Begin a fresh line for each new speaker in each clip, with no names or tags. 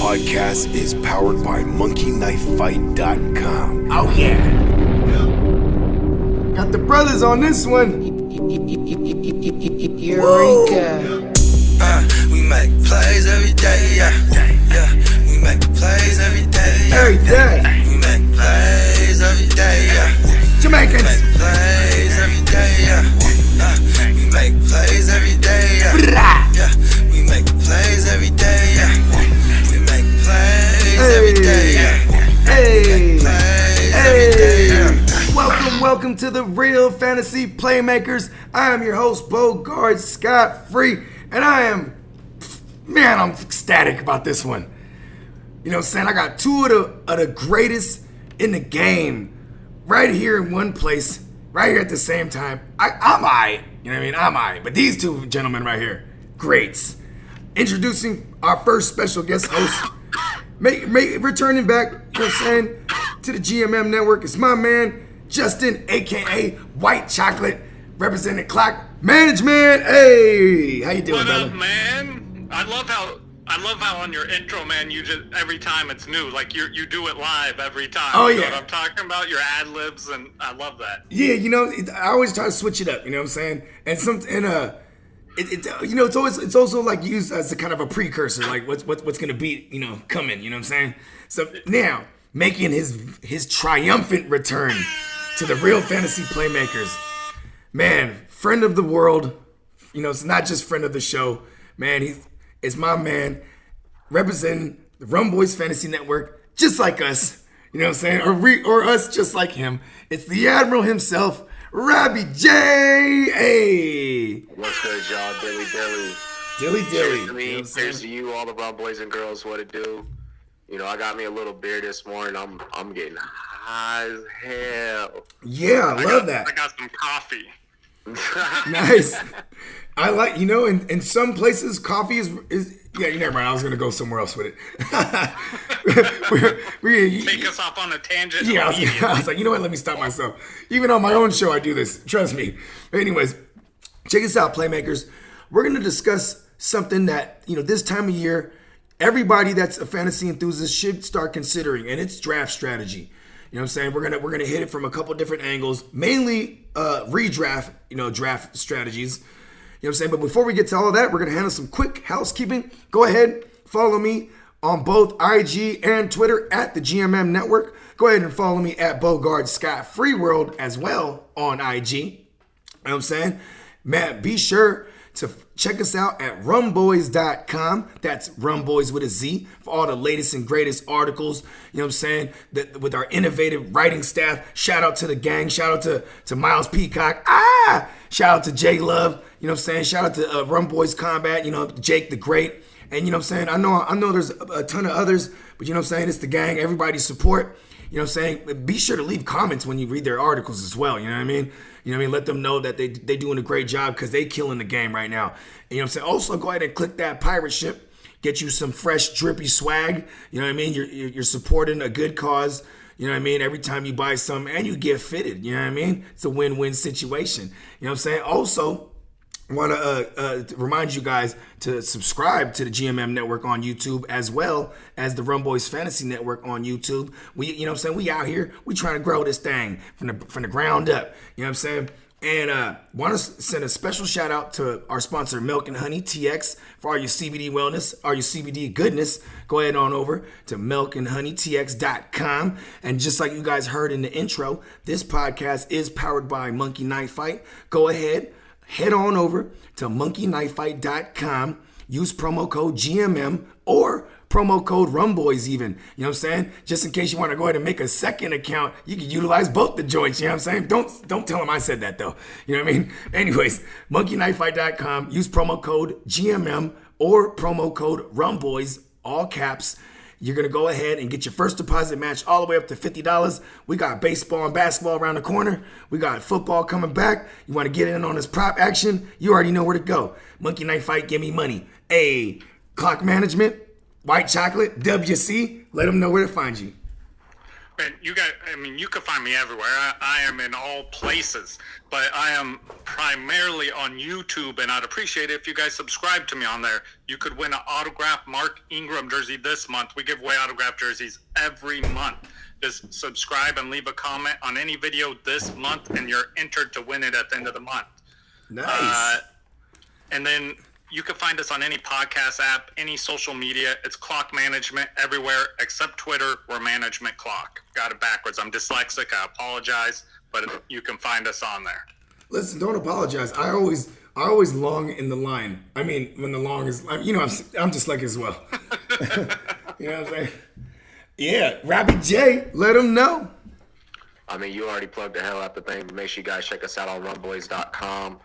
podcast is powered by monkeyknifefight.com.
Oh yeah. Got the brothers on this one.
Eureka. We make plays every day, yeah. We make plays every day, yeah.
Every day.
We make plays every day, yeah.
Jamaicans.
We make plays every day, yeah. We make plays every day, yeah. Yeah. We make plays every day, yeah. We make plays every day, yeah.
Hey.
Plays every day, yeah.
Welcome to the Real Fantasy Playmakers. I am your host, Bogart Scott Free, and I'm ecstatic about this one. You know what I'm saying? I got two of the greatest in the game right here in one place, right here at the same time. I'm aight. You know what I mean? I'm aight. But these two gentlemen right here, greats. Introducing our first special guest host, returning back, you know what I'm saying, to the GMM network. It's my man, Justin, a.k.a. White Chocolate, representing Clock Management. Hey, how you doing,
what
brother?
Up, man? I love how on your intro, man, you just every time it's new, like you do it live every time.
Oh,
you know
yeah.
what I'm talking about? Your ad libs, and I love that.
Yeah, you know, I always try to switch it up. You know what I'm saying? And you know, it's also like used as a kind of a precursor, like what's gonna be, you know, coming. You know what I'm saying? So now making his triumphant return to the Real Fantasy Playmakers, man, friend of the world. You know, it's not just friend of the show, man. It's my man, representing the Rum Boys Fantasy Network, just like us. You know what I'm saying? Or us, just like him. It's the Admiral himself, Robbie J. Hey.
What's good, y'all? Dilly.
Dilly.
Cheers to me.
You know what I'm saying?
Cheers to you, all the Rum Boys and girls. What it do? You know, I got me a little beer this morning. I'm getting high as hell.
Yeah, I love that.
I got some coffee.
Nice. I like, you know, in some places, coffee is yeah, you never mind. I was going to go somewhere else with it.
Take us off on a tangent.
Yeah, I was like, you know what? Let me stop myself. Even on my own show, I do this. Trust me. Anyways, check this out, Playmakers. We're going to discuss something that, you know, this time of year, everybody that's a fantasy enthusiast should start considering, and it's draft strategy. You know what I'm saying? We're gonna hit it from a couple different angles, mainly redraft, you know, draft strategies. You know what I'm saying? But before we get to all of that, we're gonna handle some quick housekeeping. Go ahead, follow me on both IG and Twitter at the GMM Network. Go ahead and follow me at Bogart Scott Free World as well on IG. You know what I'm saying? Man, be sure to check us out at rumboys.com. That's Rumboys with a Z for all the latest and greatest articles. You know what I'm saying? With our innovative writing staff. Shout out to the gang. Shout out to Miles Peacock. Shout out to Jay Love. You know what I'm saying? Shout out to Rumboys Combat. You know, Jake the Great. And you know what I'm saying? I know there's a ton of others, but you know what I'm saying? It's the gang. Everybody's support. You know what I'm saying? Be sure to leave comments when you read their articles as well. You know what I mean? You know what I mean? Let them know that they doing a great job because they killing the game right now. And you know what I'm saying? Also, go ahead and click that pirate ship. Get you some fresh, drippy swag. You know what I mean? You're supporting a good cause. You know what I mean? Every time you buy something and you get fitted. You know what I mean? It's a win-win situation. You know what I'm saying? Also, I want to remind you guys to subscribe to the GMM Network on YouTube as well as the Rum Boys Fantasy Network on YouTube. You know what I'm saying? We out here, we trying to grow this thing from the ground up. You know what I'm saying? And want to send a special shout out to our sponsor, Milk and Honey TX, for all your CBD wellness, all your CBD goodness. Go ahead on over to milkandhoneytx.com. And just like you guys heard in the intro, this podcast is powered by Monkey Knife Fight. Go ahead. Head on over to monkeyknifefight.com. Use promo code GMM or promo code RUMBOYS even. You know what I'm saying? Just in case you want to go ahead and make a second account, you can utilize both the joints. You know what I'm saying? Don't tell them I said that though. You know what I mean? Anyways, monkeyknifefight.com. Use promo code GMM or promo code RUMBOYS, all caps. You're going to go ahead and get your first deposit match all the way up to $50. We got baseball and basketball around the corner. We got football coming back. You want to get in on this prop action? You already know where to go. Monkey Knife Fight, give me money. Hey, Clock Management, White Chocolate, WC, let them know where to find you.
And you guys, I mean, you can find me everywhere. I am in all places, but I am primarily on YouTube, and I'd appreciate it if you guys subscribe to me on there. You could win an autographed Mark Ingram jersey this month. We give away autographed jerseys every month. Just subscribe and leave a comment on any video this month, and you're entered to win it at the end of the month.
Nice.
And then you can find us on any podcast app, any social media. It's Clock Management everywhere except Twitter. We're Management Clock. Got it backwards. I'm dyslexic. I apologize, but you can find us on there.
Listen, don't apologize. I always long in the line. I mean, when the long is, you know, I'm just like as well. You know what I'm saying? Yeah, Robbie J, let him know.
I mean, you already plugged the hell out the thing. Make sure you guys check us out on runboys.com.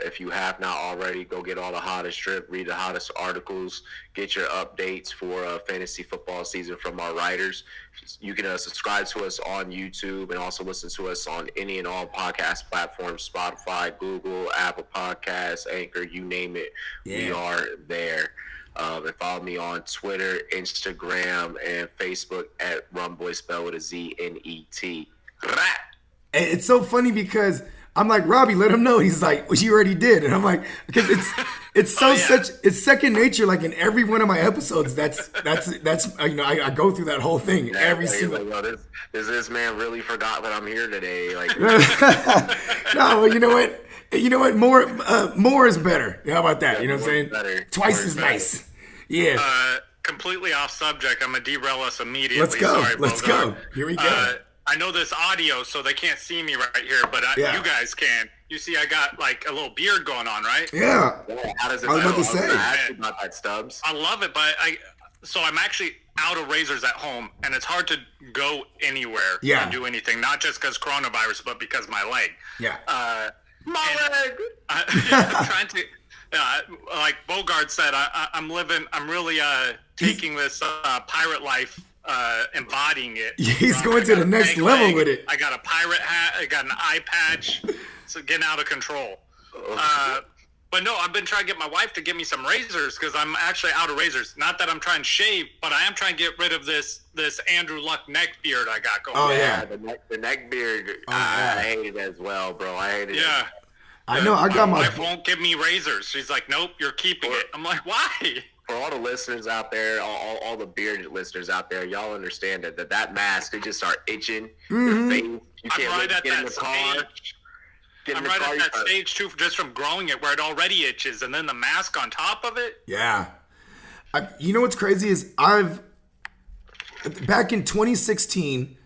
If you have not already, go get all the hottest drip, read the hottest articles, get your updates for fantasy football season from our writers. You can subscribe to us on YouTube and also listen to us on any and all podcast platforms, Spotify, Google, Apple Podcasts, Anchor, you name it. Yeah. We are there. And follow me on Twitter, Instagram, and Facebook at Runboy, spelled with a Z-N-E-T.
And it's so funny because I'm like, Robbie, let him know. He's like, well, you already did. And I'm like, because it's so it's second nature. Like in every one of my episodes, that's you know, I go through that whole thing every single.
Like, does this man really forgot that I'm here today? Like,
no, well, you know what? You know what? More is better. How about that? You know what I'm saying?
Better.
Twice is nice. Yeah.
Completely off subject. I'm gonna derail us immediately.
Let's go.
Sorry,
Let's go. Here we go.
I know this audio, so they can't see me right here, but you guys can. You see, I got like a little beard going on, right?
Yeah.
How does it
I was about to say.
ask you about that, Stubbs.
I love it, but so I'm actually out of razors at home, and it's hard to go anywhere and do anything, not just because coronavirus, but because my leg.
Yeah.
My leg.
I'm trying to. Like Bogart said, I'm really taking this pirate life, embodying it.
He's going to the next level with it.
I got a pirate hat. I got an eye patch. It's getting out of control. But no, I've been trying to get my wife to give me some razors because I'm actually out of razors. Not that I'm trying to shave, but I am trying to get rid of this Andrew Luck neck beard I got going.
Oh, yeah. The neck beard. I hate it as well, bro. I hate it.
Yeah.
I know. I got
my wife won't give me razors. She's like, nope, you're keeping it. I'm like, why?
For all the listeners out there, all the bearded listeners out there, y'all understand that mask, they just start itching. Your face, you can't get in the car.
I'm right at that stage too, just from growing it, where it already itches, and then the mask on top of it.
Yeah. You know what's crazy is back in 2016,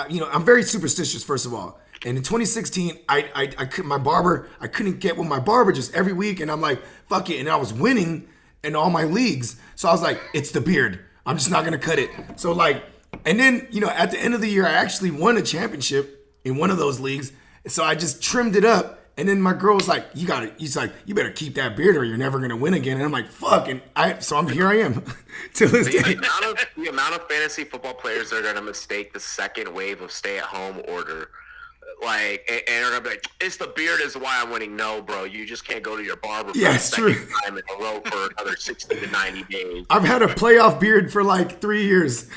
you know, I'm very superstitious, first of all. And in 2016, I couldn't get with my barber just every week, and I'm like, fuck it. And I was winning in all my leagues. So I was like, it's the beard. I'm just not gonna cut it. So like, and then, you know, at the end of the year, I actually won a championship in one of those leagues. So I just trimmed it up. And then my girl was like, he's like, you better keep that beard or you're never gonna win again. And I'm like, fuck. And here I am to this day.
The amount of fantasy football players that are gonna mistake the second wave of stay-at-home order. Like, and they're gonna be like, it's the beard is why I'm winning. No, bro, you just can't go to your barber for the second time in a row for another 60 to 90 days.
I've had a playoff beard for like 3 years.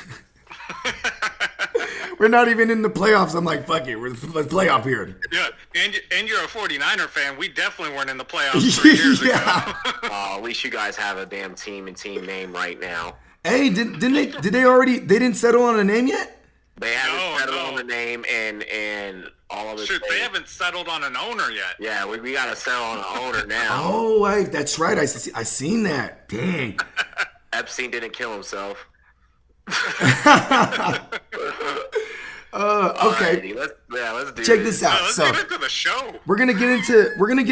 We're not even in the playoffs. I'm like, fuck it, we're the playoff beard.
Yeah, and you're a 49er fan. We definitely weren't in the playoffs 3 years ago.
At least you guys have a damn team and team name right now.
Hey, didn't they didn't settle on a name yet?
They haven't settled on the name and all of it.
Shoot, they haven't settled on an owner yet.
Yeah, we got to settle on an owner now.
Oh, wait, that's right. I seen that. Dang.
Epstein didn't kill himself.
Okay.
Let's do
Check this out.
Let's get into the show.
We're gonna get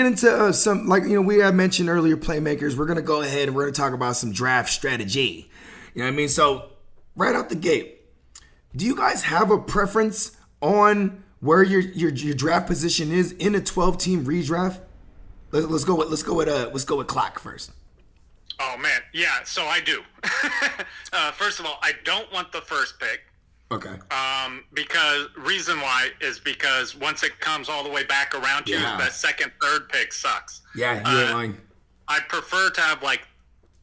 into some, like, you know, we had mentioned earlier, playmakers. We're gonna go ahead and we're gonna talk about some draft strategy. You know what I mean? So right out the gate, do you guys have a preference on where your draft position is in a 12-team redraft? Let's go with Clock first.
Oh man, yeah. So I do. First of all, I don't want the first pick.
Okay.
Because reason why is because once it comes all the way back around to you, that second, third pick sucks.
Yeah, you ain't lying.
I prefer to have like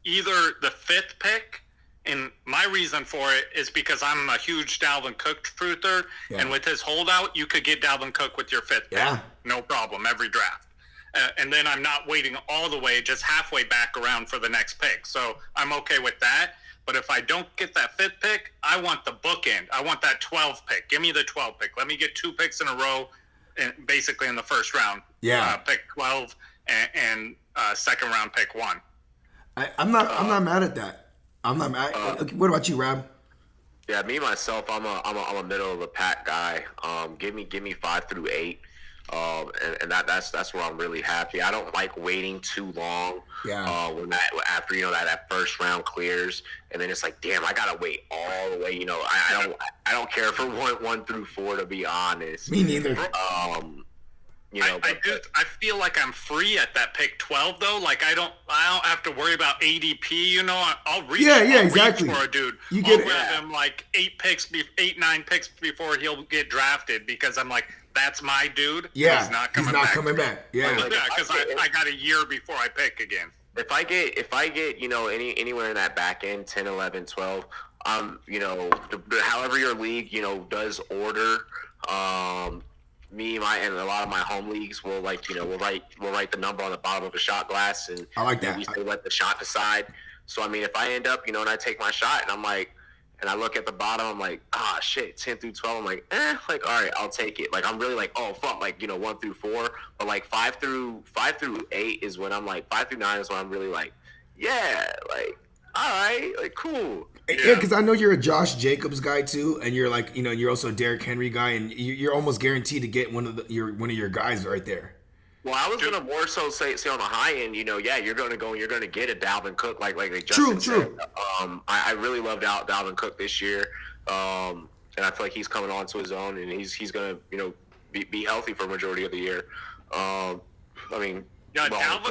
either the fifth pick And my reason for it is because I'm a huge Dalvin Cook truther, and with his holdout, you could get Dalvin Cook with your 5th pick. No problem, every draft. And then I'm not waiting all the way, just halfway back around for the next pick. So I'm okay with that. But if I don't get that 5th pick, I want the bookend. I want that 12th pick. Give me the 12th pick. Let me get 2 picks in a row, basically in the first round. Pick 12 and second round pick 1.
I'm not mad at that. I'm not mad. What about you, Rob?
Yeah, me myself, I'm a middle of the pack guy. Give me 5 through 8. And that's where I'm really happy. I don't like waiting too long. When after that first round clears, and then it's like, damn, I gotta wait all the way. I don't care for 1 through 4, to be honest.
Me neither.
I feel like I'm free at that pick 12 though. Like I don't have to worry about ADP. I'll reach.
Exactly.
For a dude.
You get
I'll grab him like 9 picks before he'll get drafted, because I'm like, that's my dude.
Yeah,
he's not coming back.
Yeah,
because I got a year before I pick again.
If I get anywhere in that back end, 10, 11, 12, however your league does order, me and a lot of my home leagues will write the number on the bottom of a shot glass, and
I like that.
We say let the shot decide. So I mean, if I end up and I take my shot and I'm like, and I look at the bottom, I'm like, shit, 10 through 12. I'm like, all right, I'll take it. Like, I'm really like, oh, fuck, 1 through 4. But, 5 through 8 is when I'm like, 5 through 9 is when I'm really like, yeah, all right, cool.
Yeah, because I know you're a Josh Jacobs guy, too, and you're like, you're also a Derrick Henry guy, and you're almost guaranteed to get one of your guys right there.
Well, I was gonna more so say on the high end, you're gonna go and you're gonna get a Dalvin Cook like Justin said. I really loved Dalvin Cook this year, and I feel like he's coming on to his own, and he's gonna be healthy for a majority of the year. Dalvin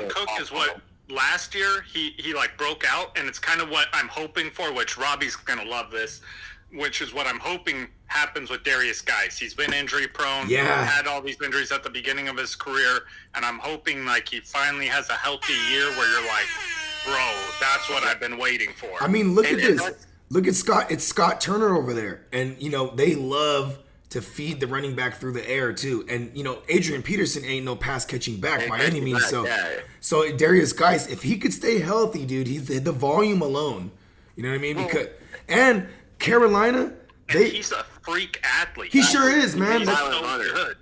Cook is what last year he broke out, and it's kind of what I'm hoping for, which Robbie's gonna love this, which is what I'm hoping happens with Darius Guice. He's been injury prone. Had all these injuries at the beginning of his career, and I'm hoping he finally has a healthy year where you're like, bro, that's what I've been waiting for.
I mean, look at this. Look at Scott. It's Scott Turner over there, and they love to feed the running back through the air too. And Adrian Peterson ain't no pass catching back by any means. So Darius Guice, if he could stay healthy, dude, he's the volume alone. You know what I mean? Because and Carolina,
he's a freak athlete.
He sure is, man.
He's so good.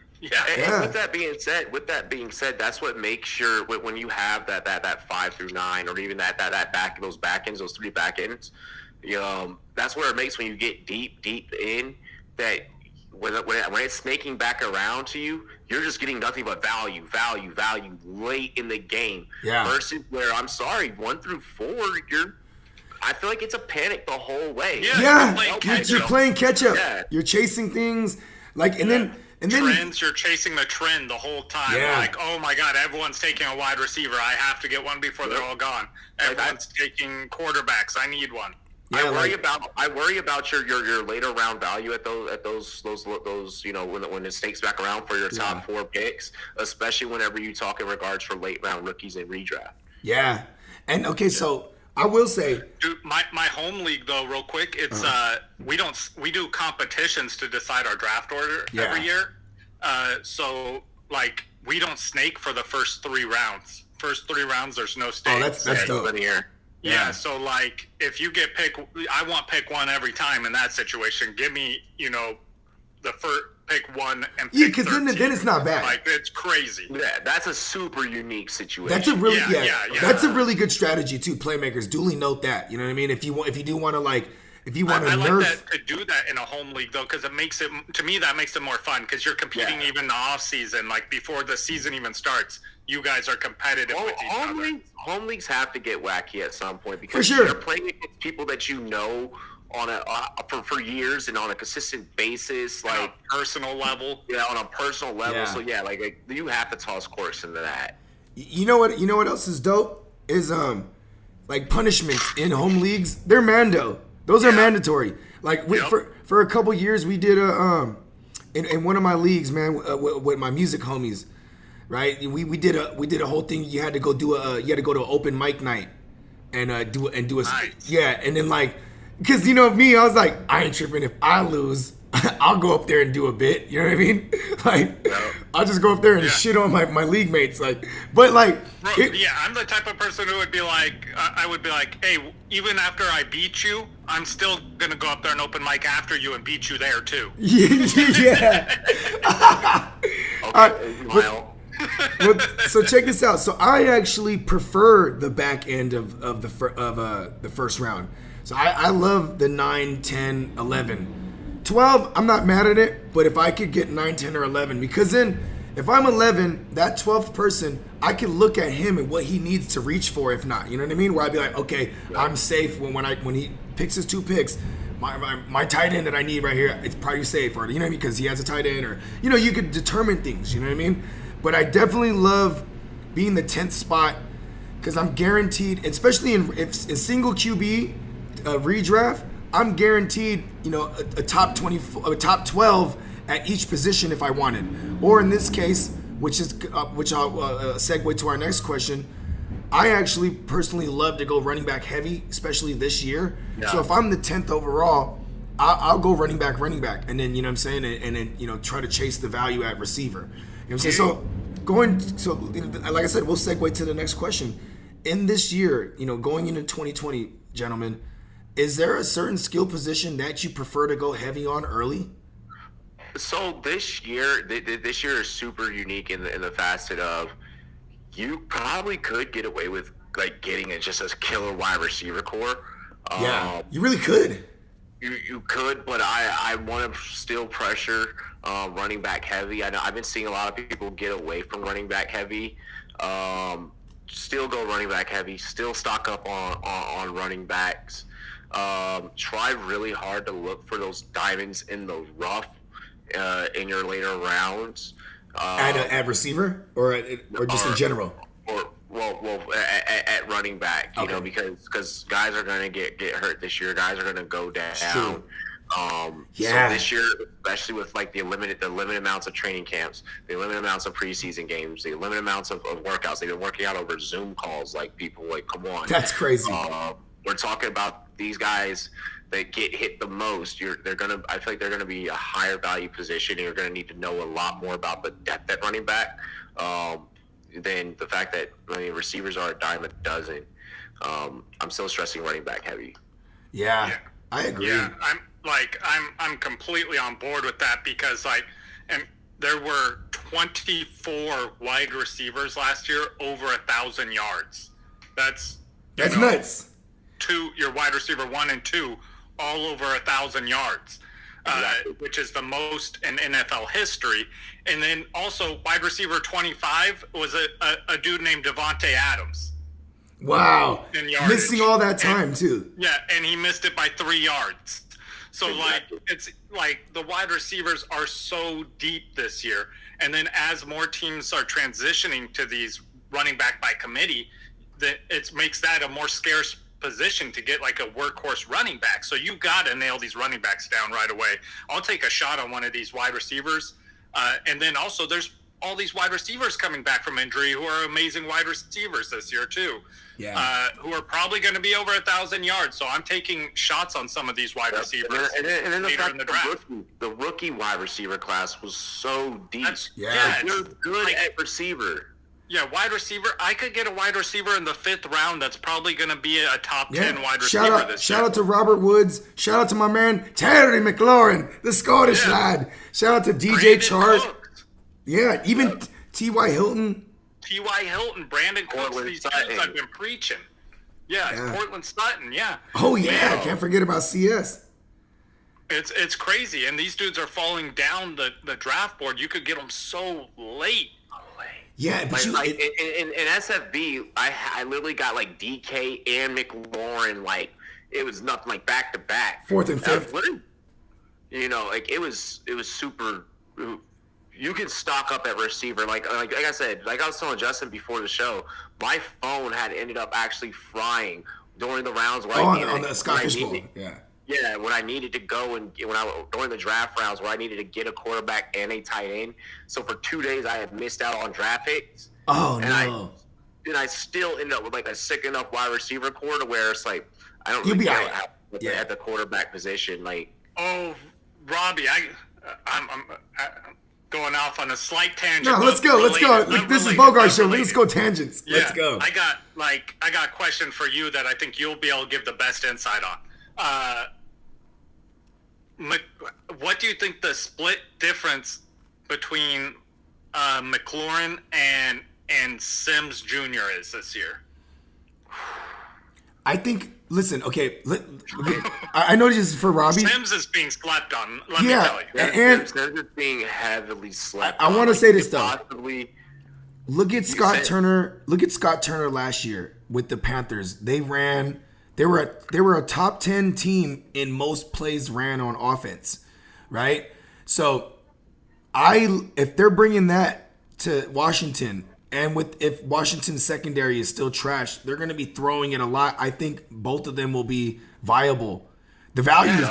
And with that being said, that's what makes when you have that 5 through 9, or even those back ends, those 3 back ends, that's where it makes, when you get deep in, that when it's snaking back around to you, you're just getting nothing but value late in the game. Versus where, I'm sorry, 1 through 4, I feel like it's a panic the whole way.
You're playing catch up. You're chasing things and then
trends. You're chasing the trend the whole time. Like, oh my God, everyone's taking a wide receiver. I have to get one before they're all gone. Everyone's taking quarterbacks. I need one.
I worry about your later round value at those when it snakes back around for your top 4 picks, especially whenever you talk in regards for late round rookies and redraft.
Yeah, and okay, so I will say,
dude, my home league though, real quick, it's we do competitions to decide our draft order every year. So we don't snake for the first 3 rounds. First 3 rounds, there's no stake.
Oh, that's dope.
Linear.
Yeah, so if you get I want pick 1 every time in that situation. Give me, the first pick 1 and pick
because then it's not bad.
It's crazy.
Yeah, that's a super unique situation.
That's a really that's a really good strategy too. Playmakers, duly note that. You know what I mean? If you do want to
I like that to do that in a home league though, because it makes it, to me, that makes it more fun, because you're competing even in the off season, before the season even starts. You guys are competitive with each other.
Home leagues have to get wacky at some point, because
For sure.
you're playing against people that on for years and on a consistent basis,
on a personal level.
Yeah, on a personal level.
Yeah.
So you have to toss course into that.
You know what else is dope is punishments in home leagues. They're mando. Those are mandatory. For a couple years we did in one of my leagues, man, with my music homies, right? We did a whole thing. You had to go to an open mic night and do a
nice.
and then because you know me, I was like, I ain't tripping if I lose. I'll go up there and do a bit. You know what I mean? Like, I'll just go up there and shit on my league mates. Like, but like,
Bro, I'm the type of person who would be like, I would be like, hey, even after I beat you, I'm still gonna go up there and open mic after you and beat you there too.
Yeah. So check this out. So I actually prefer the back end of the first round. So I love the 9, 10, 11. 12, I'm not mad at it, but if I could get 9, 10, or 11, because then if I'm 11, that 12th person, I can look at him and what he needs to reach for. If not, you know what I mean? Where I'd be like, okay, I'm safe when he picks his 2 picks. My tight end that I need right here, it's probably safe, or you know what I mean, because he has a tight end, or you know, you could determine things. You know what I mean? But I definitely love being the 10th spot because I'm guaranteed, especially in single QB redraft. I'm guaranteed, you know, a top 20, a top 12 at each position if I wanted. Or in this case, which I'll segue to our next question. I actually personally love to go running back heavy, especially this year. Yeah. So if I'm the 10th overall, I'll go running back, and then you know what I'm saying, and then you know try to chase the value at receiver. You know what I'm saying? So like I said, we'll segue to the next question. In this year, you know, going into 2020, gentlemen. Is there a certain skill position that you prefer to go heavy on early?
So this year is super unique in the facet of you probably could get away with like getting just a killer wide receiver core.
Yeah, you really could.
You could, but I want to still pressure running back heavy. I know I've been seeing a lot of people get away from running back heavy. Still go running back heavy. Still stock up on running backs. Try really hard to look for those diamonds in the rough in your later rounds.
At receiver or just in general?
At running back, you know, because guys are going to get hurt this year. Guys are going to go down. So this year, especially with like the limited amounts of training camps, the limited amounts of preseason games, the limited amounts of workouts, they've been working out over Zoom calls. Like people, like come on,
that's crazy.
We're talking about these guys that get hit the most. I feel like they're gonna be a higher value position. And you're gonna need to know a lot more about the depth at running back than the fact that receivers are a dime a dozen. I'm still stressing running back heavy.
Yeah, I agree.
Yeah, I'm completely on board with that because and there were 24 wide receivers last year over 1,000 yards. That's
nuts.
Your wide receiver 1 and 2 all over 1,000 yards, which is the most in NFL history. And then also wide receiver 25 was a dude named Devontae Adams.
Wow. Missing all that time too.
Yeah, and he missed it by 3 yards. So it's like the wide receivers are so deep this year. And then as more teams are transitioning to these running back by committee, that it makes that a more scarce position to get like a workhorse running back. So you got to nail these running backs down right away. I'll take a shot on one of these wide receivers. And then also there's all these wide receivers coming back from injury who are amazing wide receivers this year too. Yeah. Who are probably going to be over 1,000 yards. So I'm taking shots on some of these wide receivers.
And then the fact that the rookie wide receiver class was so deep. They're good at receiver.
Yeah, wide receiver. I could get a wide receiver in the 5th round that's probably going to be a top 10 wide receiver this year.
Shout out to Robert Woods. Shout out to my man Terry McLaurin, the Scottish lad. Shout out to DJ Chark. Yeah, even T.Y. Hilton.
T.Y. Hilton, Brandon Cooks, these dudes I've been preaching. Yeah, Cortland Sutton, yeah.
Oh, yeah, can't forget about CS.
It's crazy, and these dudes are falling down the draft board. You could get them so late.
Yeah, but
in SFB, I literally got like DK and McLaurin, like it was nothing, like back to back,
4th and 5th.
You know, like it was super. You can stock up at receiver, like I said, like I was telling Justin before the show, my phone had ended up actually frying during the rounds where
on the Scottish Bowl,
Yeah, when I needed to go and during the draft rounds where I needed to get a quarterback and a tight end. So for 2 days I had missed out on draft picks.
Oh, no.
I still ended up with like a sick enough wide receiver core to where it's like I don't
You'll
really
be
care
all right.
at the quarterback position. Like,
Oh, Robbie, I'm going off on a slight tangent.
No, let's
but
go. Let's go.
related, not
This is
related,
Bogart
not
show.
related.
Let's go tangents.
Yeah,
Let's go.
I got a question for you that I think you'll be able to give the best insight on. What do you think the split difference between McLaurin and Sims Jr. is this year?
I think. Listen, okay. I know this is for Robbie.
Sims is being slept on. Let me
Yeah,
tell you.
and
Sims is being heavily slept
I
on.
want to
Like,
say
you
this
could
though.
possibly-
Look at Scott
said-
Turner. Look at Scott Turner last year with the Panthers. They were a top 10 team in most plays ran on offense, right? So if they're bringing that to Washington, and if Washington's secondary is still trash, they're going to be throwing it a lot. I think both of them will be viable. The value is,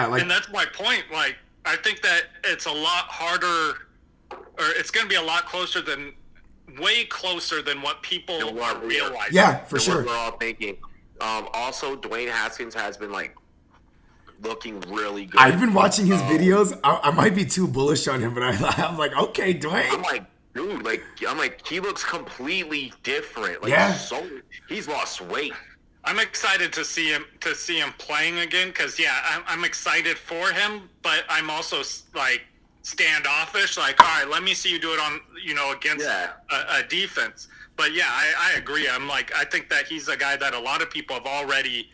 like,
And that's my point. Like, I think that it's a lot harder, or it's going to be a lot closer than, way closer than what people
Than what we are.
realize.
yeah, for
than
sure.
what we're all thinking. Also, Dwayne Haskins has been like looking really good.
I've been watching his videos. I might be too bullish on him, but I'm like, okay,
I'm
Dwayne.
like, dude, he looks completely different. Like,
Yeah.
he's lost weight.
I'm excited to see him playing again because I'm excited for him, but I'm also like standoffish. Like, all right, let me see you do it on against a defense. But yeah, I agree. I think that he's a guy that a lot of people have already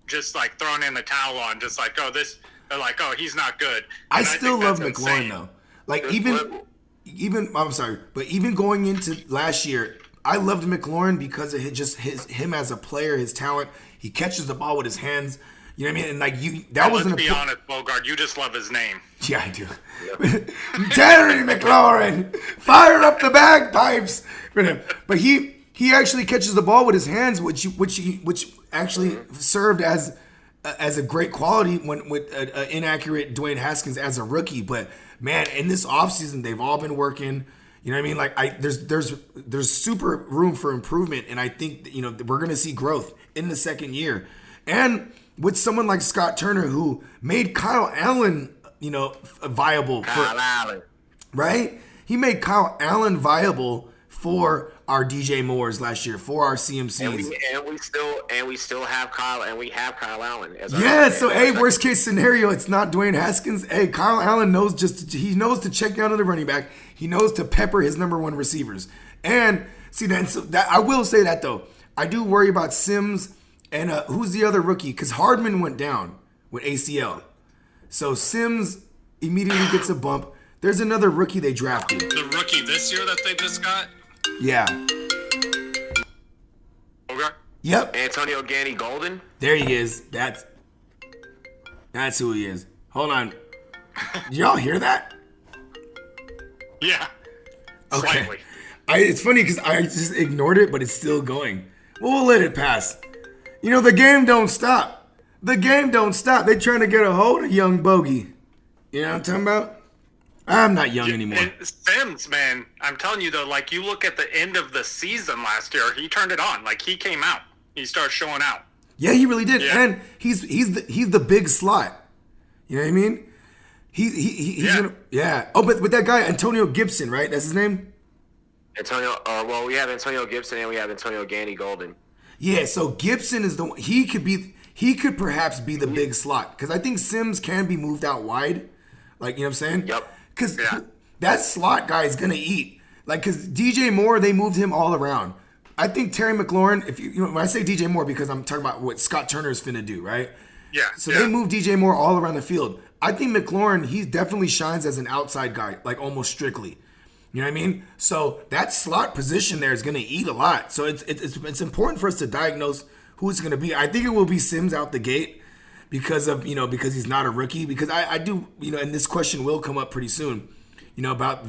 just like thrown in the towel on. Just like, they're like, oh, he's not good.
I
And
still
think
love
that's
McLaurin
insane.
though. Like even I'm sorry, but even going into last year, I loved McLaurin because of him as a player, his talent. He catches the ball with his hands. You know what I mean? And like
Let's be honest, Bogart, you just love his name.
Yeah, I do. Terry McLaurin, fire up the bagpipes. But he actually catches the ball with his hands, which actually served as a great quality with an inaccurate Dwayne Haskins as a rookie. But man, in this offseason, they've all been working. You know what I mean? Like there's super room for improvement, and I think that, we're gonna see growth in the second year, and with someone like Scott Turner who made Kyle Allen, viable.
Kyle Allen.
Right? He made Kyle Allen viable for our DJ Moores last year, for our CMCs.
And we still have Kyle Allen as our
Yeah, so hey, worst case scenario, it's not Dwayne Haskins. Hey, Kyle Allen knows to check down to the running back. He knows to pepper his number one receivers. And see that I will say that though. I do worry about Sims and who's the other rookie? Because Hardman went down with ACL. So Sims immediately gets a bump. There's another rookie they drafted.
The rookie this year that they just got?
Yeah.
Bogart?
Yep.
Antonio Gandy Golden.
There he is. That's who he is. Hold on. Did y'all hear that?
Yeah.
Okay.
Slightly.
It's funny because I just ignored it, but it's still going. We'll let it pass. The game don't stop. The game don't stop. They trying to get a hold of young Bogey. You know what I'm talking about? I'm not young anymore.
And Sims, man, I'm telling you though, like you look at the end of the season last year, he turned it on. Like he came out. He started showing out.
Yeah, he really did.
Yeah.
And he's the big slot. You know what I mean? He's gonna, yeah. Oh, but with that guy Antonio Gibson, right? That's his name?
We have Antonio Gibson and we have Antonio Gandy Golden.
Yeah, so Gibson is the one. He could perhaps be the big slot because I think Sims can be moved out wide. Like, you know what I'm saying?
Yep.
Because that slot guy is going to eat. Like, because DJ Moore, they moved him all around. I think Terry McLaurin, when I say DJ Moore, because I'm talking about what Scott Turner is finna do, right?
Yeah.
So they moved DJ Moore all around the field. I think McLaurin, he definitely shines as an outside guy, like almost strictly. You know what I mean? So that slot position there is going to eat a lot. So it's important for us to diagnose who it's going to be. I think it will be Sims out the gate because he's not a rookie. Because I do, and this question will come up pretty soon, about,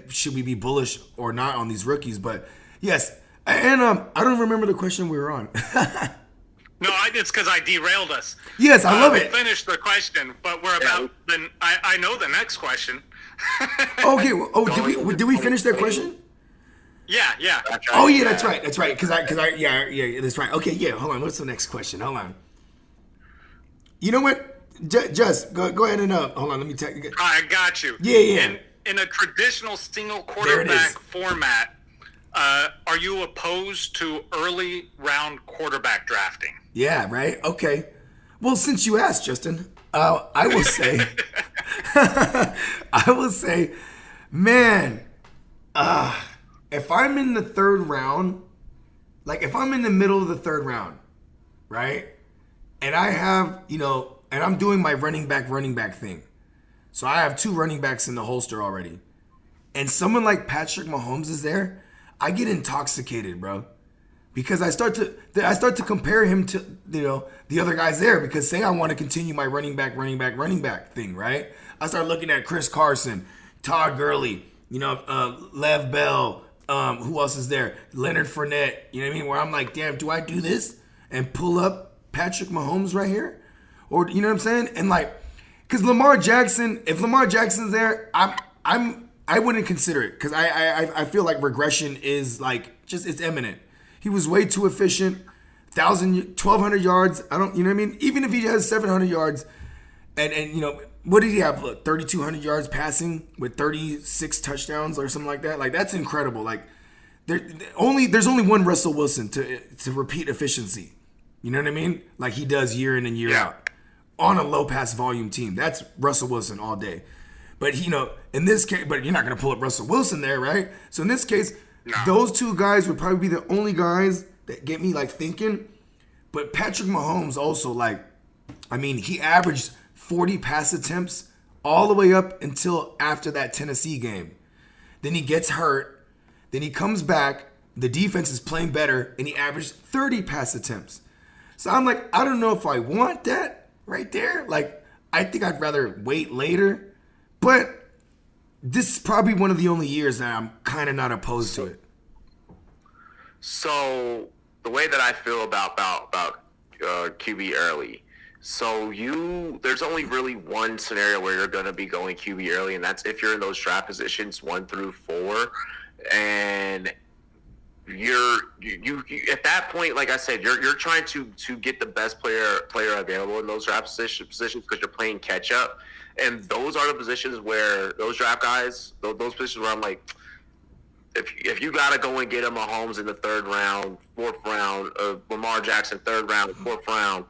should we be bullish or not on these rookies? But yes, and I don't remember the question we were on.
No, it's because I derailed us.
Yes, I love it.
We finished the question, but we're about. Then I know the next question.
Okay. Did we finish that question?
Yeah.
That's right. Oh yeah, that's right. Because I that's right. Okay, yeah. Hold on. What's the next question? Hold on. You know what? Just go ahead and hold on. Let me tell you.
I got you.
Yeah.
In a traditional single
There it is.
quarterback format, are you opposed to early round quarterback drafting?
Yeah, right? Okay. Well, since you asked, Justin, I will say, man, if I'm in the third round, like if I'm in the middle of the third round, right? And I have, and I'm doing my running back thing. So I have 2 running backs in the holster already. And someone like Patrick Mahomes is there, I get intoxicated, bro. Because I start to compare him to, the other guys there. Because say I want to continue my running back thing, right? I start looking at Chris Carson, Todd Gurley, Lev Bell, who else is there? Leonard Fournette, you know what I mean? Where I'm like, damn, do I do this and pull up Patrick Mahomes right here? Or, you know what I'm saying? And like, because Lamar Jackson, if Lamar Jackson's there, I wouldn't consider it. Because I feel like regression is like, it's imminent. He was way too efficient. 1,200 yards. You know what I mean? Even if he has 700 yards, and what did he have? Look, 3,200 yards passing with 36 touchdowns or something like that. Like, that's incredible. Like, there's only one Russell Wilson to repeat efficiency. You know what I mean? Like he does year in and year out on a low pass volume team. That's Russell Wilson all day. But in this case, but you're not going to pull up Russell Wilson there, right? So in this case, those 2 guys would probably be the only guys that get me like thinking. But Patrick Mahomes also, like, I mean, he averaged 40 pass attempts all the way up until after that Tennessee game. Then he gets hurt. Then he comes back. The defense is playing better, and he averaged 30 pass attempts. So I'm like, I don't know if I want that right there. Like, I think I'd rather wait later. But this is probably one of the only years that I'm kind of not opposed to it.
So the way that I feel about QB early, so there's only really one scenario where you're going to be going QB early, and that's if you're in those draft positions 1 through 4, and you at that point, like I said, you're trying to get the best player available in those draft positions because you're playing catch up, and those are the positions where those draft guys, those positions where I'm like, if you gotta go and get a Mahomes in the 3rd round, 4th round, Lamar Jackson 3rd round, 4th round,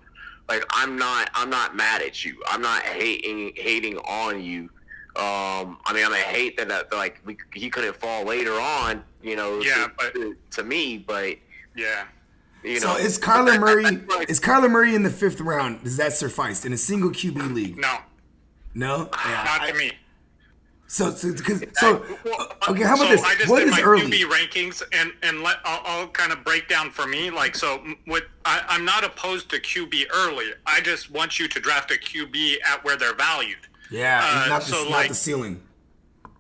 like I'm not mad at you. I'm not hating on you. I mean, I hate that like he couldn't fall later on, to me, but
yeah.
So is Kyler Murray in the 5th round? Does that suffice in a single QB league?
No, not to me.
Okay, how about this?
I just
What
did
is
my
early?
QB rankings, and I'll kind of break down for me. Like, so I'm not opposed to QB early. I just want you to draft a QB at where they're valued.
Yeah, not the ceiling.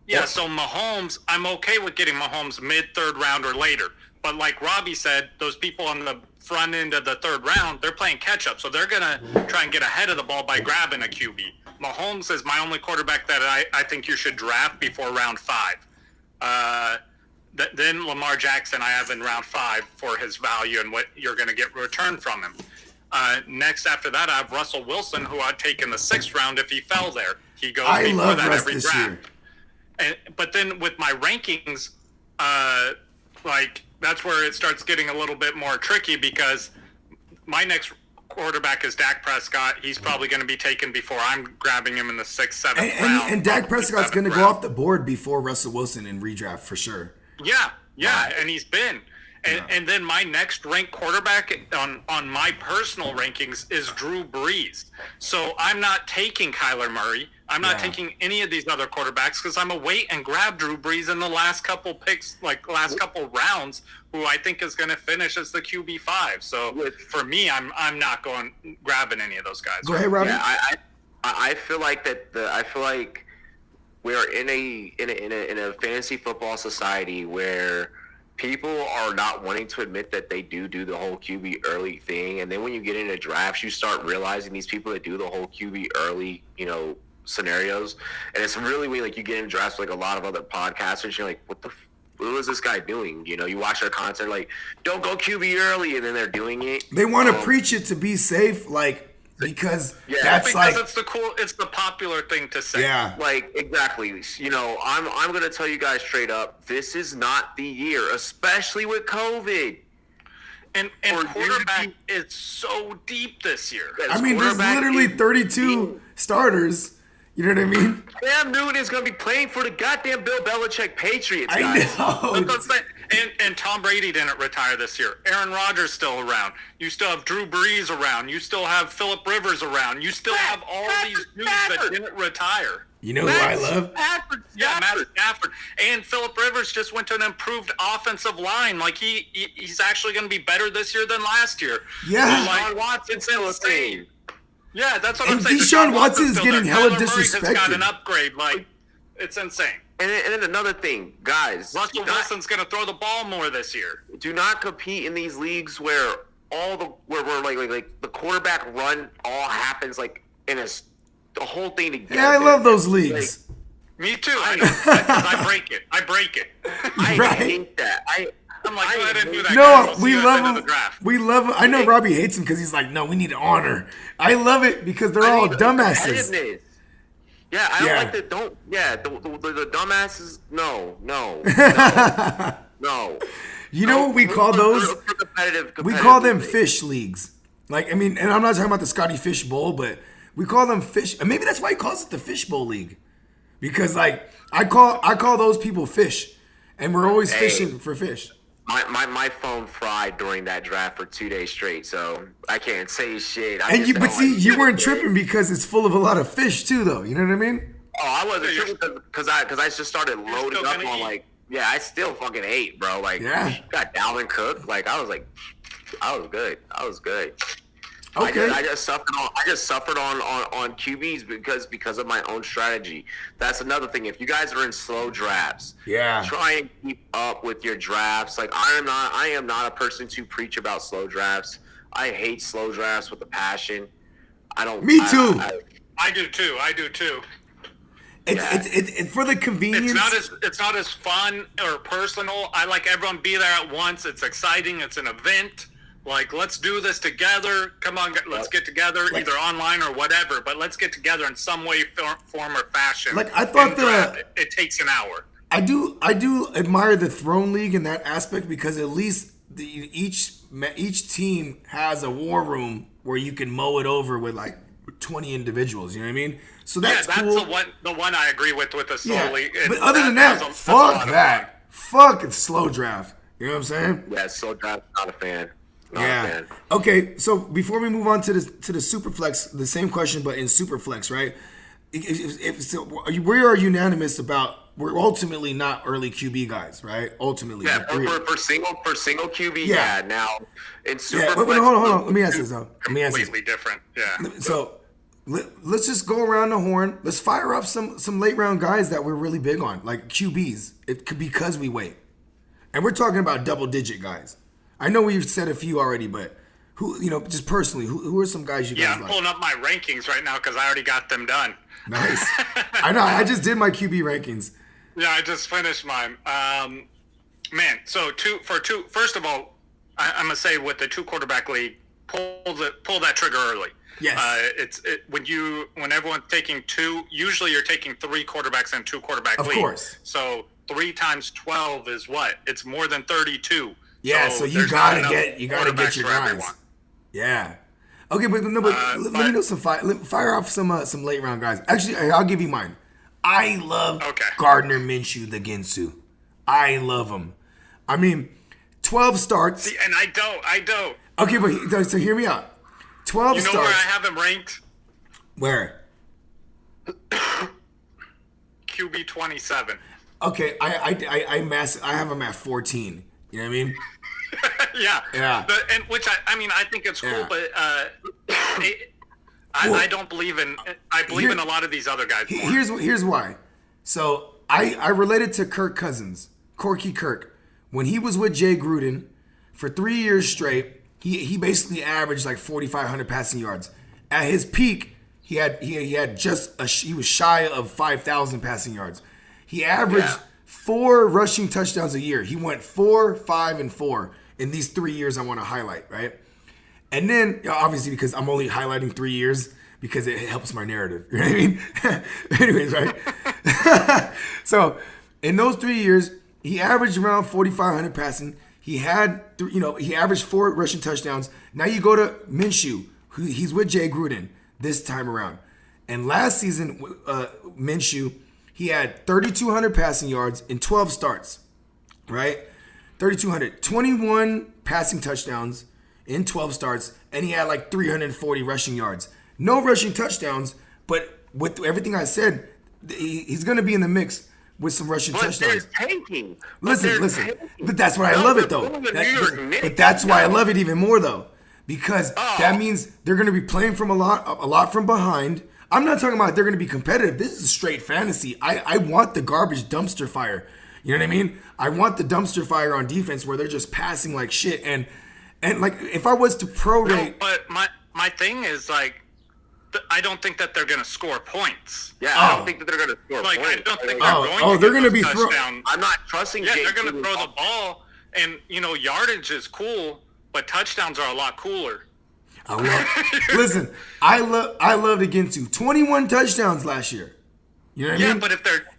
Yeah, so Mahomes, I'm okay with getting Mahomes mid-3rd round or later. But like Robbie said, those people on the front end of the 3rd round, they're playing catch-up. So they're going to try and get ahead of the ball by grabbing a QB. Mahomes is my only quarterback that I think you should draft before round 5. Then Lamar Jackson I have in round 5 for his value and what you're going to get returned from him. Next after that, I have Russell Wilson, who I'd take in the 6th round if he fell there. He goes
I
before
love
that
Russ
every
this
draft.
year.
But then with my rankings, that's where it starts getting a little bit more tricky because my next quarterback is Dak Prescott. He's probably going to be taken before I'm grabbing him in the 6th, 7th round.
And Dak Prescott's going to go off the board before Russell Wilson in redraft for sure.
Yeah, and he's been. And then my next ranked quarterback on my personal rankings is Drew Brees. So I'm not taking Kyler Murray. I'm not taking any of these other quarterbacks because I'm a wait and grab Drew Brees in the last couple picks, like last couple rounds, who I think is going to finish as the QB5. So for me, I'm not grabbing any of those guys.
Go ahead, Robbie.
Yeah, I feel like I feel like we're in a fantasy football society where people are not wanting to admit that they do the whole QB early thing, and then when you get into drafts, you start realizing these people that do the whole QB early, scenarios, and it's really weird. Like you get into drafts like a lot of other podcasters, you're like, what is this guy doing? You watch their content, like, don't go QB early, and then they're doing it.
They want to preach it to be safe, like because
Yeah,
that's
Because
like,
it's the popular thing to say.
yeah.
Like, exactly. You know, I'm gonna tell you guys straight up, this is not the year, especially with COVID.
And
For you to
quarterback is so deep this year.
I mean, there's
Quarterback
literally
is
32 starters. You know what I mean?
Cam Newton is gonna be playing for the goddamn Bill Belichick Patriots,
I
guys.
know.
That's what I'm saying. And Tom Brady didn't retire this year. Aaron Rodgers still around. You still have Drew Brees around. You still have Phillip Rivers around. You still have all these dudes that didn't retire.
You know who I love?
Yeah, Matt Stafford. And Phillip Rivers just went to an improved offensive line. Like, he's actually going to be better this year than last year.
Yeah.
Deshaun Watson's insane. Yeah, that's what
And
I'm saying.
Deshaun Watson's
still
getting
there.
hella
Kyler Murray's
disrespected.
got an upgrade. Like, it's insane.
And then another thing, guys.
Russell Wilson's going to throw the ball more this year.
Do not compete in these leagues where where like the quarterback run all happens like in the whole thing together.
Yeah, I love those leagues.
Me too. I know. 'Cause I break it.
I
Right.
hate that.
I'm like, go ahead and do that.
No,
guys. We'll see
we
you at the
love
end of
him.
the draft.
We love him. I know Robbie hates him because he's like, no, we need honor. I love it because they're all dumbasses.
Competitiveness. Yeah, I don't
Yeah.
like the dumbasses. No.
You know what we call those?
For competitive
We call them
leagues.
fish leagues. Like, I mean, and I'm not talking about the Scotty Fish Bowl, but we call them fish. And maybe that's why he calls it the Fish Bowl League. Because, like, I call those people fish. And we're always fishing for fish.
My phone fried during that draft for 2 days straight, so I can't say shit.
You weren't tripping because it's full of a lot of fish too, though. You know what I mean?
Oh, I wasn't tripping because I just started loading
still
up
gonna
on
eat.
like, yeah, I still fucking ate, bro. Like,
Yeah.
got Dalvin Cook. Like, I was good.
Okay.
I just suffered on QBs because of my own strategy. That's another thing. If you guys are in slow drafts,
Yeah.
try and keep up with your drafts. Like, I am not a person to preach about slow drafts. I hate slow drafts with a passion. I don't.
Me too.
I do too.
It's for the convenience.
It's not as fun or personal. I like everyone be there at once. It's exciting. It's an event. Like, let's do this together. Come on, let's get together, either online or whatever. But let's get together in some way, form, or fashion.
Like, I thought
it takes an hour.
I do admire the Throne League in that aspect because at least each team has a war room where you can mow it over with like 20 individuals. You know what I mean? So that's cool.
the one I agree with the slow
Yeah.
league.
But other than that,
that's a lot
fuck
of
that. Fuck it's slow draft. You know what I'm saying?
Yeah, slow draft. Not a fan. Not a
Yeah.
fan.
Okay, so before we move on to the Superflex, the same question but in Superflex, right? We are unanimous about we're ultimately not early QB guys, right? Ultimately,
Yeah, for single QB,
Yeah.
yeah. Now in super.
yeah. Hold on. Let me ask this though. Let me ask this.
completely different. Yeah.
So let's just go around the horn. Let's fire off some late round guys that we're really big on, like QBs. It could because we wait, and we're talking about double digit guys. I know we've said a few already, but who, just personally, who are some guys you
Yeah,
guys
I'm
like?
pulling up my rankings right now because I already got them done.
Nice. I know. I just did my QB rankings.
Yeah, I just finished mine. Man, so first of all, I'm gonna say with the 2 quarterback league, pull that trigger early.
Yes.
When everyone's taking 2, usually you're taking 3 quarterbacks and 2 quarterback league.
Of course.
So 3 times 12 is what? It's more than 32.
Yeah. So you
there's
gotta
not
get
enough
your
quarterbacks for
guys.
everyone.
Yeah. Okay, but let me know fire off some late round guys. Actually, I'll give you mine. I love Gardner Minshew the Ginsu. I love him. I mean, 12 starts.
See, and I don't.
Okay, but so hear me out. 12
You know
starts.
where I have him ranked?
Where?
QB 27.
Okay, I have him at 14. You know what I mean?
Yeah.
Yeah.
And which I think it's cool,
Yeah.
but I don't believe in. I believe in a lot of these other guys more.
Here's why. So I related to Kirk Cousins, Corky Kirk, when he was with Jay Gruden for 3 years straight. He basically averaged like 4,500 passing yards. At his peak, he was shy of 5,000 passing yards. He averaged 4 rushing touchdowns a year. He went 4, 5, and 4 in these 3 years I want to highlight, right? And then, obviously, because I'm only highlighting 3 years because it helps my narrative. You know what I mean? Anyways, right? So, in those 3 years, he averaged around 4,500 passing. He had, he averaged 4 rushing touchdowns. Now you go to Minshew, who he's with Jay Gruden this time around. And last season, Minshew, he had 3,200 passing yards in 12 starts, right? 3,200, 21 passing touchdowns in 12 starts, and he had like 340 rushing yards. No rushing touchdowns, but with everything I said, he's going to be in the mix with some rushing touchdowns.
They're tanking.
Listen. But that's why I love it, though. But that's why I love it even more, though, because that means they're going to be playing from a lot from behind. I'm not talking about they're going to be competitive. This is straight fantasy. I want the garbage dumpster fire. You know what I mean? I want the dumpster fire on defense where they're just passing like shit. And like, if I was to prorate,
but my thing is like, I don't think that they're going to score points.
Yeah, I don't think that they're going to score
Like,
points.
I don't think they're going to
they're going to
get
be
those touchdowns.
I'm not trusting.
Yeah,
Jay
they're going to
Gruden.
throw the ball, and yardage is cool, but touchdowns are a lot cooler.
Listen, I loved Ginsu. 21 touchdowns last year. You know what I mean?
Yeah, but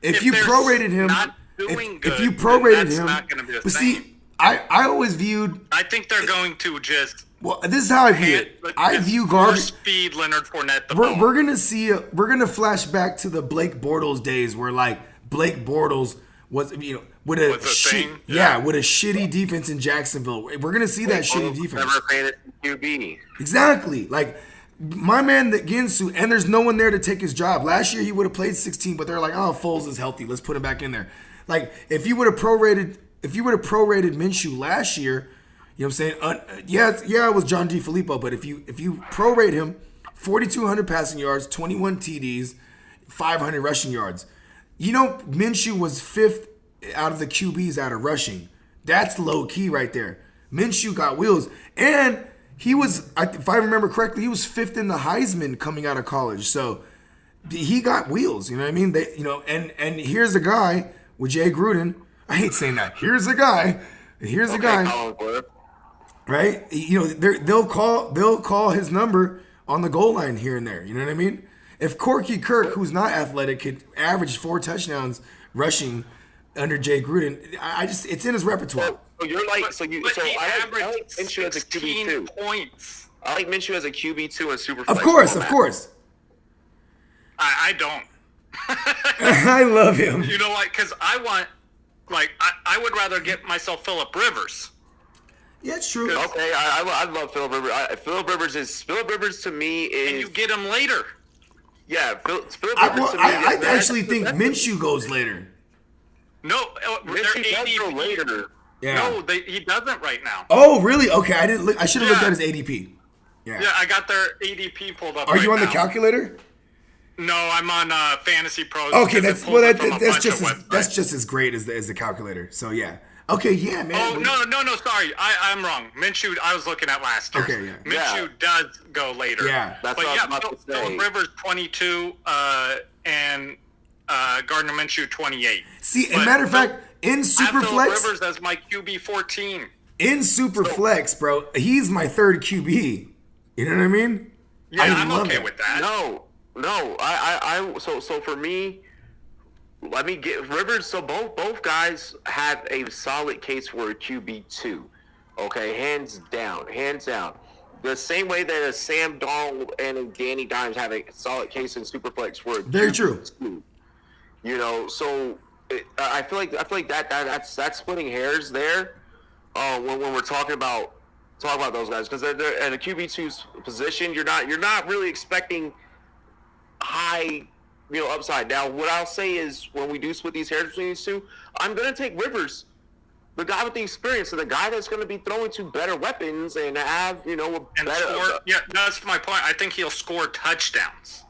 if you prorated him,
not doing good,
if you prorated
that's
him,
not going to be the
but
same.
see, I always viewed.
I think they're going to just.
Well, this is how I view it. I view garbage.
Feed Leonard Fournette the ball.
We're gonna flash back to the Blake Bortles days where like Blake Bortles was with a shitty defense in Jacksonville. We're gonna see that shitty defense.
Never fantasy QB.
Exactly. Like my man that Ginsu, and there's no one there to take his job. Last year he would have played 16, but they're like, oh, Foles is healthy. Let's put him back in there. Like if you would have prorated Minshew last year. You know what I'm saying? It was John DeFilippo, but if you prorate him, 4,200 passing yards, 21 TDs, 500 rushing yards. Minshew was 5th out of the QBs out of rushing. That's low key right there. Minshew got wheels, and he was, if I remember correctly, he was 5th in the Heisman coming out of college. So he got wheels. You know what I mean? And here's a guy with Jay Gruden. I hate saying that. Here's a guy. Right? They'll call his number on the goal line here and there. You know what I mean? If Corky Kirk, who's not athletic, could average 4 touchdowns rushing under Jay Gruden, it's in his repertoire.
So you're like, I like Minshew as a
16
QB2.
points.
I like Minshew as a QB2 and super.
Of course.
I don't.
I love him.
You know what? Because I would rather get myself Phillip Rivers.
Yeah, it's true.
Okay, I love Phillip Rivers. Phillip Rivers to me is.
And you get him later.
Yeah, Phillip Rivers to me.
I actually think Minshew goes later.
No,
Minshew
they're
does go
ADP.
later.
Yeah.
No, he doesn't right now.
Oh, really? Okay, I didn't look. I should have looked at his ADP. Yeah.
Yeah, I got their ADP pulled up.
Are you on the
now.
calculator?
No, I'm on Fantasy Pros.
Okay,
because
that's
it
just as great as the calculator. So yeah. Okay, yeah, man.
Oh no, sorry, I'm wrong. Minshew, I was looking at last year.
Okay, yeah.
Minshew does go later.
Yeah,
that's what I was about to say.
Phillip Rivers 22, and Gardner Minshew 28.
See, as a matter of fact, in
Phillip
Superflex,
Rivers as my QB 14.
In Superflex, bro, he's my 3rd QB. You know what I mean?
Yeah, I'm
love
okay
it.
with that.
No. So for me, let me get Rivers. So both guys have a solid case for a QB2. Okay, hands down. The same way that a Sam Darnold and a Danny Dimes have a solid case in Superflex for a
Very
QB2.
true.
So I feel like that's splitting hairs there. When we're talking about those guys, because they're at a QB2's position, you're not really expecting high upside. Now, what I'll say is when we do split these hairs between these two, I'm going to take Rivers, the guy with the experience, and the guy that's going to be throwing to better weapons and have, a better...
Score, yeah, that's my point. I think he'll score touchdowns.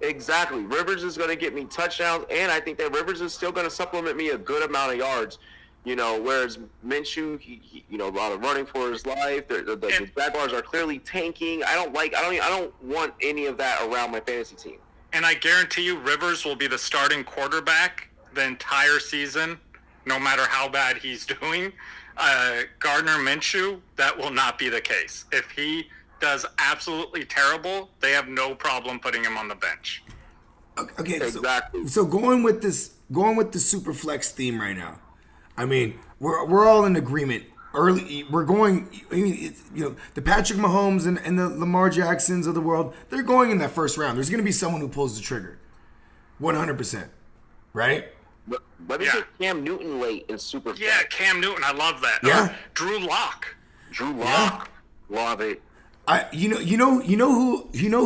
Exactly. Rivers is going to get me touchdowns, and I think that Rivers is still going to supplement me a good amount of yards. Whereas Minshew, he a lot of running for his life. The Jaguars are clearly tanking. I don't want any of that around my fantasy team.
And I guarantee you, Rivers will be the starting quarterback the entire season, no matter how bad he's doing. Gardner Minshew, that will not be the case. If he does absolutely terrible, they have no problem putting him on the bench.
Okay,
Exactly.
So going with the super flex theme right now. I mean, we're all in agreement. We're going. I mean, the Patrick Mahomes and the Lamar Jacksons of the world, they're going in that first round. There's going to be someone who pulls the trigger, 100%, right?
Let me get Cam Newton late in super flex.
Yeah, Cam Newton, I love that.
Yeah.
Drew Lock.
Love it.
You know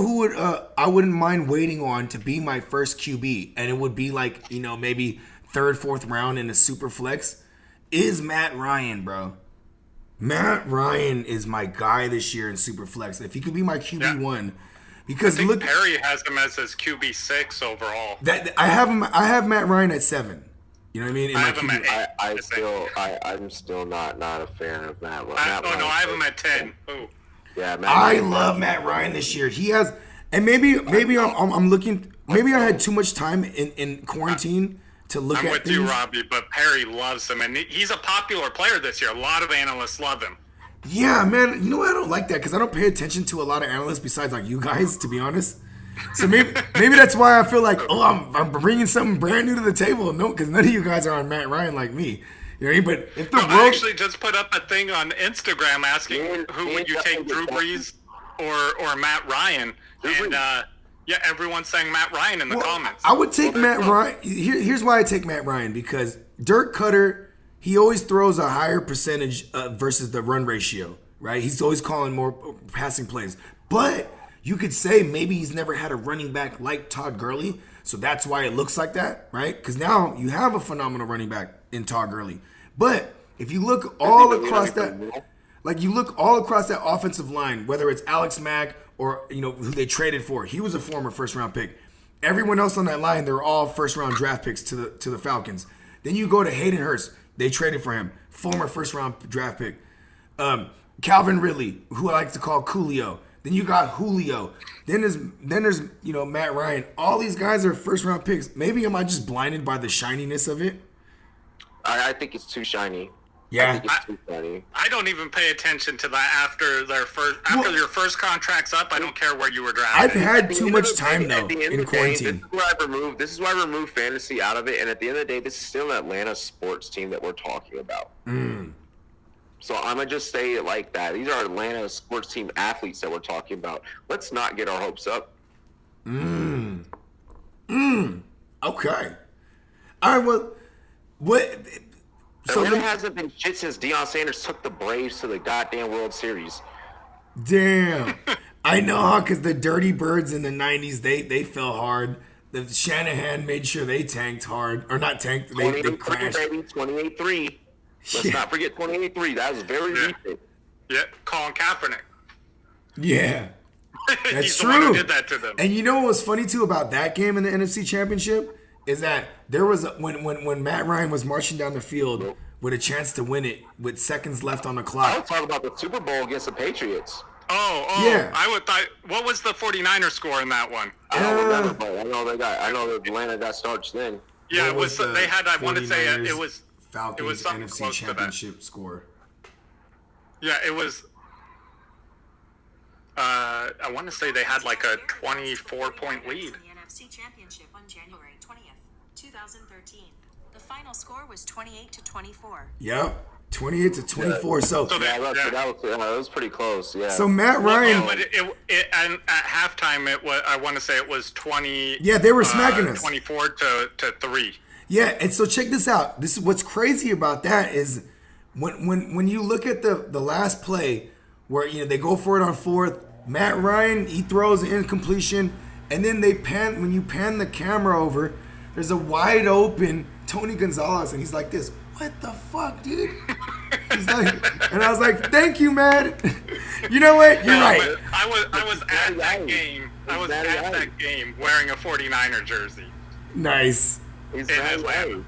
who would I wouldn't mind waiting on to be my first QB, and it would be like maybe third, fourth round in a super flex, is Matt Ryan, bro. Matt Ryan is my guy this year in super flex. If he could be my QB1, because
I think Perry has him as his QB6 overall.
That I have Matt Ryan at 7. You know what I mean? In
I
my
have him at 8.
I'm still not a fan of Matt Ryan.
I have him at 10. Ooh.
Yeah, Matt
I
Ryan.
love Matt Ryan this year. He has, and maybe I'm looking. Maybe I had too much time in quarantine to look
I'm
at
with
things.
you, Robbie, but Perry loves him, and he's a popular player this year. A lot of analysts love him.
Yeah, man. You know what? I don't like that because I don't pay attention to a lot of analysts besides like you guys, to be honest. So maybe that's why I feel like, I'm bringing something brand new to the table. No, because none of you guys are on Matt Ryan like me. You know what I mean? But if the
I actually just put up a thing on Instagram asking who would you take, Drew Brees or Matt Ryan, and everyone's saying Matt Ryan in the comments.
I would take Matt Ryan. Here's why I take Matt Ryan, because Dirk Cutter, he always throws a higher percentage versus the run ratio, right? He's always calling more passing plays. But you could say maybe he's never had a running back like Todd Gurley, so that's why it looks like that, right? Because now you have a phenomenal running back in Todd Gurley. But if you look all across that, offensive line, whether it's Alex Mack or who they traded for, he was a former first round pick. Everyone else on that line, they're all first round draft picks to the Falcons. Then you go to Hayden Hurst, they traded for him, former first round draft pick. Calvin Ridley, who I like to call Coolio. Then you got Julio. Then there's Matt Ryan. All these guys are first round picks. Maybe am I just blinded by the shininess of it?
I think it's too shiny.
Yeah.
I think it's too shiny.
I don't even pay attention to that after your first contract's up. I don't care where you were drafted.
I've had too much time though in quarantine.
This is why I removed fantasy out of it. And at the end of the day, this is still an Atlanta sports team that we're talking about. So I'm gonna just say it like that. These are Atlanta sports team athletes that we're talking about. Let's not get our hopes up.
Okay. All right. Well, what? So
Atlanta hasn't been shit since Deion Sanders took the Braves to the goddamn World Series.
Damn. I know how, because the Dirty Birds in the 90s, they fell hard. The Shanahan made sure they tanked hard. Or not tanked, they crashed.
28-3. Let's not forget 28-3. That was very recent.
Yeah, Colin Kaepernick.
Yeah. That's
He's
true.
the one who did that to them.
And you know what was funny, too, about that game in the NFC Championship? Is that there was when Matt Ryan was marching down the field with a chance to win it with seconds left on the
I
clock.
was talking about the Super Bowl against the Patriots.
Oh,
yeah.
I would thought. What was the 49ers score in that one?
I don't remember, but I know that Atlanta got starched then.
Yeah,
What was the
they had. I want to say it
49ers
was
Falcons
something
NFC
close to that.
Championship score.
Yeah, it was. I want to say they had like a 24-point lead.
The NFC Championship on January 20th, 2013. The final score was 28-24.
Yep. 28-24. So
That was pretty close. Yeah.
So Matt Ryan.
But and at halftime, it was. I want to say it was 20.
Yeah, they were smacking us.
24 to 3.
Yeah, and so check this out. This is what's crazy about that is when you look at the last play where they go for it on fourth, Matt Ryan, he throws an incompletion, and then when you pan the camera over, there's a wide open Tony Gonzalez, and he's like this. What the fuck, dude? He's like, and I was like, thank you, man. You know what? You're right.
I was at that game. I was at that game wearing a 49er jersey.
Nice.
He's
in Atlanta.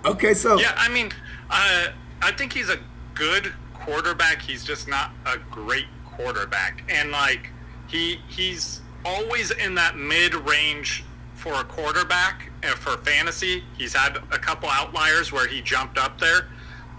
Okay, so
Yeah, I mean, I think he's a good quarterback. He's just not a great quarterback, and like he's always in that mid-range for a quarterback for fantasy. He's had a couple outliers where he jumped up there,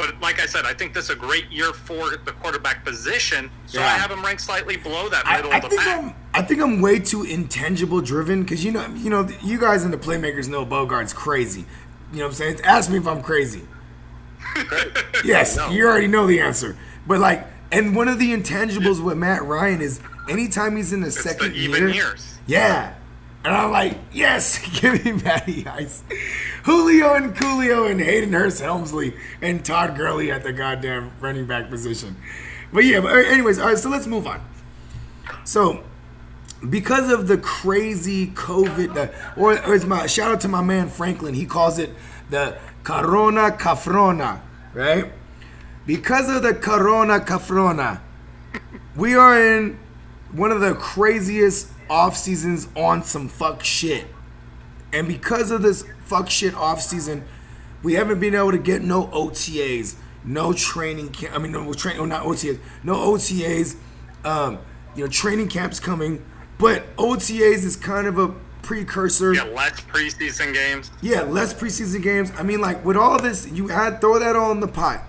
But like I said, I think this is a great year for the quarterback position, so
Yeah.
I have him ranked slightly below that middle of the pack.
I think I'm way too intangible driven because you know you guys in the Playmakers know Bogart's crazy. You know what I'm saying? Ask me if I'm crazy. Yes, you already know the answer. But like, and one of the intangibles with Matt Ryan is anytime he's in the
It's
second
the even
year,
years.
yeah. And I'm like, yes, give me Matty Ice. Julio and Coolio and Hayden Hurst Helmsley and Todd Gurley at the goddamn running back position. But yeah, but anyways, all right, so let's move on. So, because of the crazy COVID, or it's my shout out to my man Franklin, he calls it the Corona Cafrona, right? Because of the Corona Cafrona, we are in one of the craziest off seasons on some fuck shit. And because of this fuck shit off season, we haven't been able to get no OTAs, no training camp. I mean, no not OTAs, no OTAs. Training camps coming, but OTAs is kind of a precursor.
Yeah, less preseason games.
Yeah, less preseason games. I mean, like with all this, throw that all in the pot.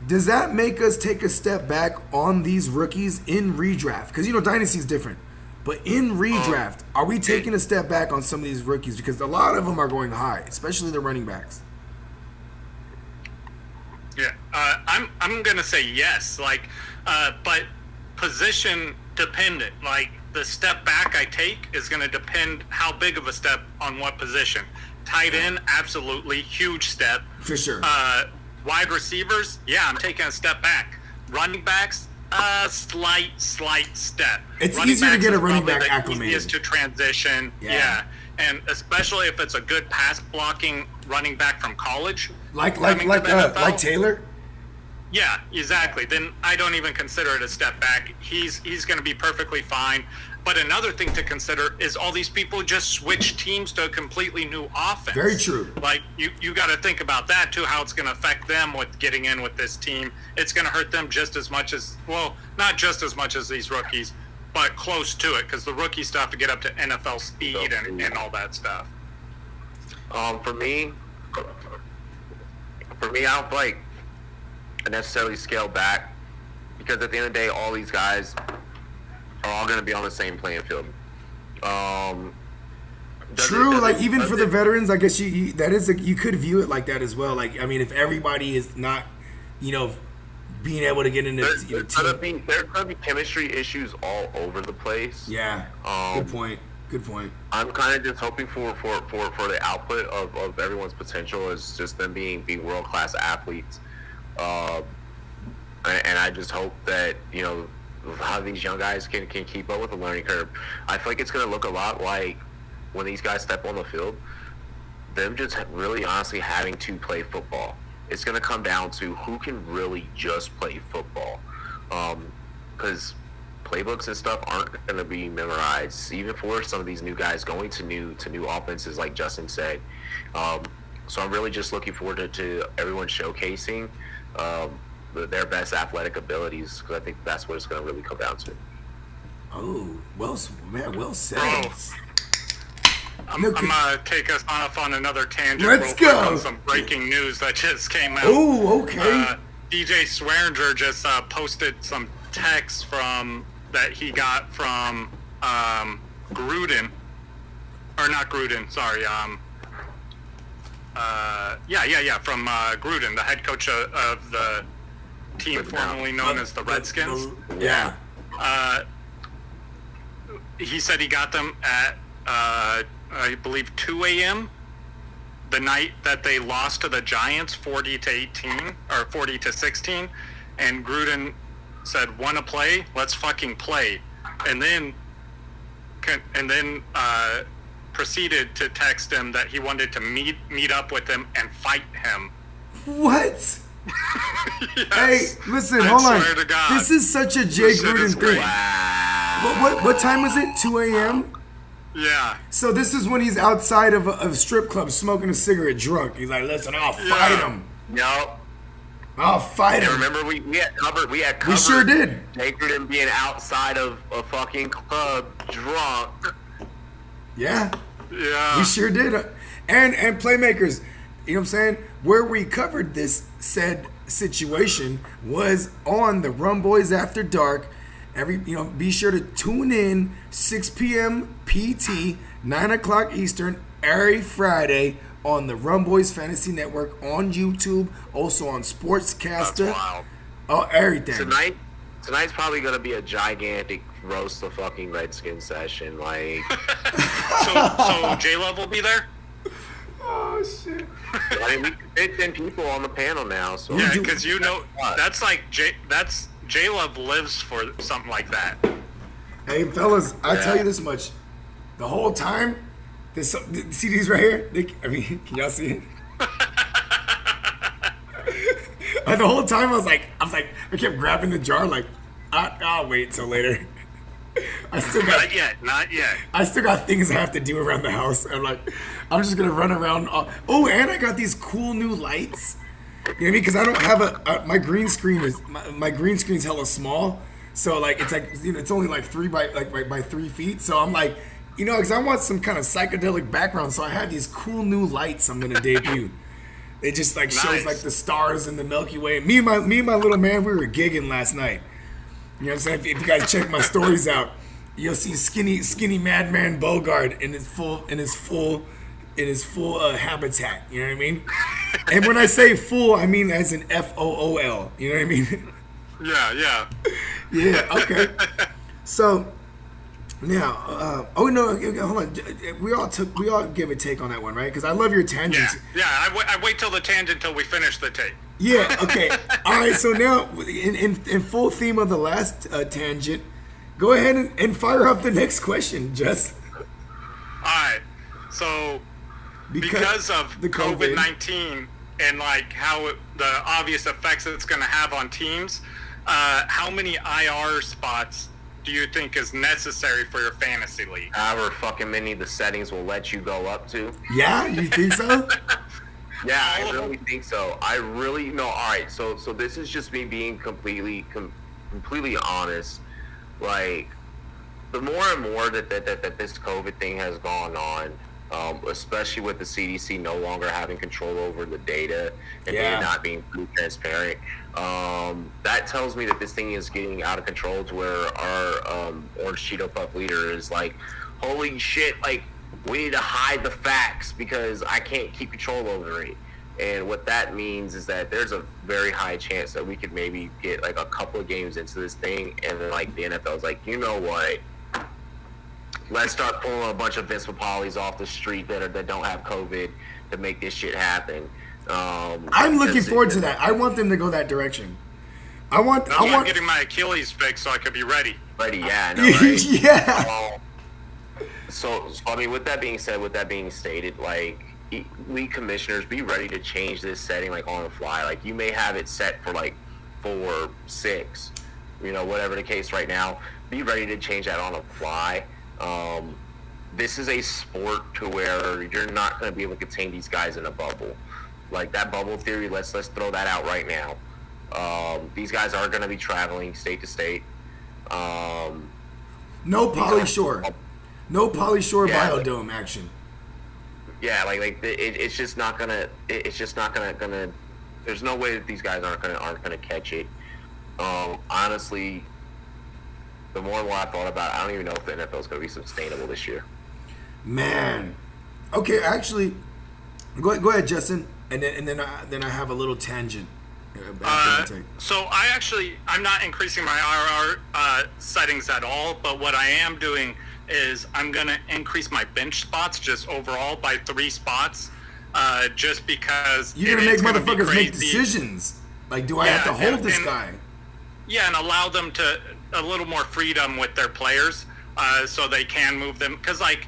Does that make us take a step back on these rookies in redraft? Because Dynasty is different. But in redraft, are we taking a step back on some of these rookies? Because a lot of them are going high, especially the running backs.
Yeah, I'm gonna say yes. Like, but position dependent. Like the step back I take is gonna depend how big of a step on what position. Tight end, absolutely huge step.
For sure.
Wide receivers, yeah, I'm taking a step back. Running backs, slight step.
It's
Running
easier to
backs
get a
is
running
probably
back
the
acclimated.
easiest to transition. Yeah. And especially if it's a good pass blocking running back from college.
Like
coming to the NFL.
Taylor?
Yeah, exactly. Then I don't even consider it a step back. He's going to be perfectly fine. But another thing to consider is all these people just switch teams to a completely new offense.
Very true.
Like, you got to think about that, too, how it's going to affect them with getting in with this team. It's going to hurt them just as much as, well, not just as much as these rookies, but close to it, because the rookies still have to get up to NFL speed and all that stuff.
For me, I don't like necessarily scale back, because at the end of the day, all these guys are all going to be on the same playing field.
True, like even for the veterans, I guess you could view it like that as well. Like, I mean, if everybody is not, being able to get into
there's
team.
going to be chemistry issues all over the place.
Yeah, good point.
I'm kind of just hoping for the output of everyone's potential as just them being world class athletes, and I just hope that how these young guys can keep up with the learning curve. I feel like it's going to look a lot like when these guys step on the field, them just really honestly having to play football. It's going to come down to who can really just play football, because playbooks and stuff aren't going to be memorized, even for some of these new guys going to new offenses, like Justin said. So I'm really just looking forward to everyone showcasing their best athletic abilities, because I think that's what it's going to really come down to.
Oh, well said.
Oh. I'm going to take us off on another tangent.
Let's
real quick
go.
On some breaking news that just came out.
Oh, okay.
DJ Swearinger just posted some text that he got from Gruden. Or not Gruden, sorry. From Gruden, the head coach of the team formerly known as the Redskins.
Yeah.
He said he got them at, I believe, 2 a.m. the night that they lost to the Giants 40-18 or 40-16, and Gruden said, "Want to play? Let's fucking play," and then proceeded to text him that he wanted to meet up with him and fight him.
What?
Yes.
Hey, listen,
I
hold
swear
on.
to God.
This is such a Jay
This shit is
Gruden thing.
great.
What time was it? 2 a.m.?
Yeah.
So this is when he's outside of a strip club smoking a cigarette drunk. He's like, listen, I'll fight him.
Yep.
I'll fight
And
him.
remember, we had covered. We
sure did.
Jay Gruden being outside of a fucking club drunk.
Yeah.
Yeah.
We sure did. And Playmakers, you know what I'm saying? Where we covered this said situation was on the Rum Boys After Dark. Be sure to tune in 6 p.m. PT, 9 o'clock Eastern, every Friday on the Rum Boys Fantasy Network on YouTube, also on Sportscaster.
That's wild.
Oh, everything.
Tonight's probably gonna be a gigantic roast the fucking Redskins session. Like,
so J-Love will be there.
Oh shit!
I mean, we fit 10 people on the panel now. So
Yeah, because that's like J-Love lives for something like that.
Hey fellas, I tell you this much: the whole time, see these right here? Can y'all see it? The whole time I was like, I kept grabbing the jar, like, I'll wait till later.
Not yet.
I still got things I have to do around the house. I'm just gonna run around. Oh, and I got these cool new lights. You know what I mean? Because I don't have my green screen is my green screen's hella small. So like it's only like 3 by 3 feet. So I'm like, because I want some kind of psychedelic background. So I had these cool new lights I'm gonna debut. It just like shows like the stars in the Milky Way. Me and my little man, we were gigging last night. You know what I'm saying? If you guys check my stories out, you'll see skinny Madman Bogard in his full habitat. You know what I mean? And when I say full, I mean as in FOOL. You know what I mean?
Yeah.
Yeah. Okay. So now, hold on. We all give a take on that one, right? Because I love your tangents.
Yeah. I wait till the tangent till we finish the tape.
Yeah. Okay. All right. So now, in full theme of the last tangent, go ahead and fire up the next question, Jess.
All right. So because of
the
COVID-19 and like the obvious effects it's going to have on teams, how many IR spots do you think is necessary for your fantasy league?
However fucking many the settings will let you go up to.
Yeah, you think so?
Yeah, I really think so. I really no. All right, so this is just me being completely honest. Like, the more and more that this COVID thing has gone on, especially with the CDC no longer having control over the data and data not being fully transparent, that tells me that this thing is getting out of control to where our Orange Cheeto Puff leader is like, holy shit, like, we need to hide the facts because I can't keep control over it. And what that means is that there's a very high chance that we could maybe get like a couple of games into this thing and then like the NFL's like, you know what? Let's start pulling a bunch of Vince Papales off the street that don't have COVID to make this shit happen.
I'm looking forward to that. I want them to go that direction.
I'm getting my Achilles fixed so I could be ready.
Yeah, I know, right?
Yeah.
So I mean, with that being stated, like, league commissioners, be ready to change this setting like on the fly. Like, you may have it set for like 4, 6, whatever the case right now. Be ready to change that on the fly. This is a sport to where you're not going to be able to contain these guys in a bubble. Like, that bubble theory, let's throw that out right now. These guys are going to be traveling state to state.
No Pauly Shore. No Pauly Shore biodome action.
Yeah, like it's just not gonna. It's just not gonna. There's no way that these guys aren't gonna catch it. Honestly, the more and more I thought about it, I don't even know if the NFL is gonna be sustainable this year.
Man, okay, actually, go ahead, Justin, and then I have a little tangent.
So I'm not increasing my IR settings at all, but what I am doing is I'm going to increase my bench spots just overall by 3 spots, just because
you're going to make motherfuckers make decisions. Like, do I have to hold this guy?
Yeah, and allow them to a little more freedom with their players, so they can move them. Because, like,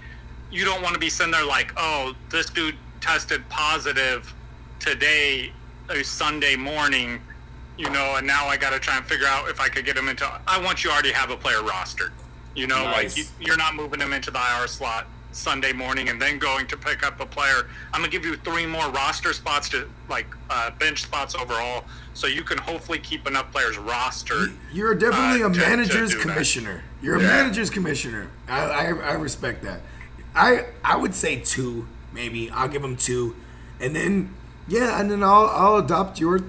you don't want to be sitting there like, oh, this dude tested positive today, Sunday morning, and now I got to try and figure out if I could get him into. I want you already have a player rostered.
Nice.
Like, you're not moving him into the IR slot Sunday morning and then going to pick up a player. I'm going to give you 3 more roster spots to, like, bench spots overall, so you can hopefully keep enough players rostered.
You're definitely a manager's commissioner. You're a manager's commissioner. I respect that. I would say 2, maybe. I'll give him 2. And then Yeah, and then I'll adopt your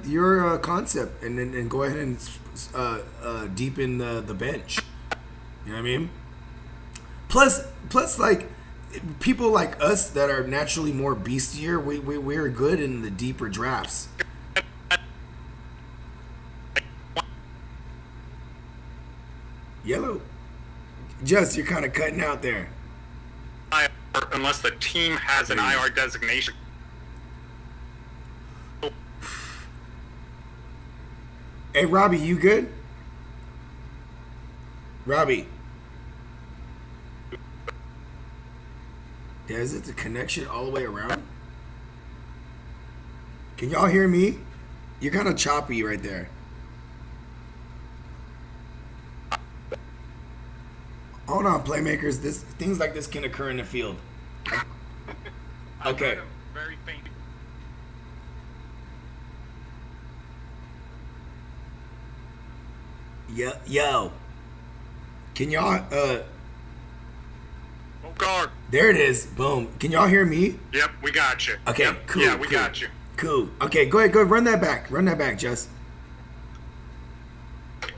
concept and then go ahead and deepen the bench. You know what I mean? Plus, like people like us that are naturally more beastier, we're good in the deeper drafts. Yellow, Just you're kind of cutting out there.
Unless the team has an IR designation.
Hey, Robbie, you good? Robbie. Yeah, is it the connection all the way around? Can y'all hear me? You're kind of choppy right there. Hold on, Playmakers. Things like this can occur in the field. Okay.
Very faint.
Yo. Can y'all
Oh, guard.
there it is. Boom. Can y'all hear me?
Yep, we got you.
Okay,
Yep.
cool.
Yeah, we
cool.
got you.
Cool. Okay, go ahead. Run that back. Run that back, Jess.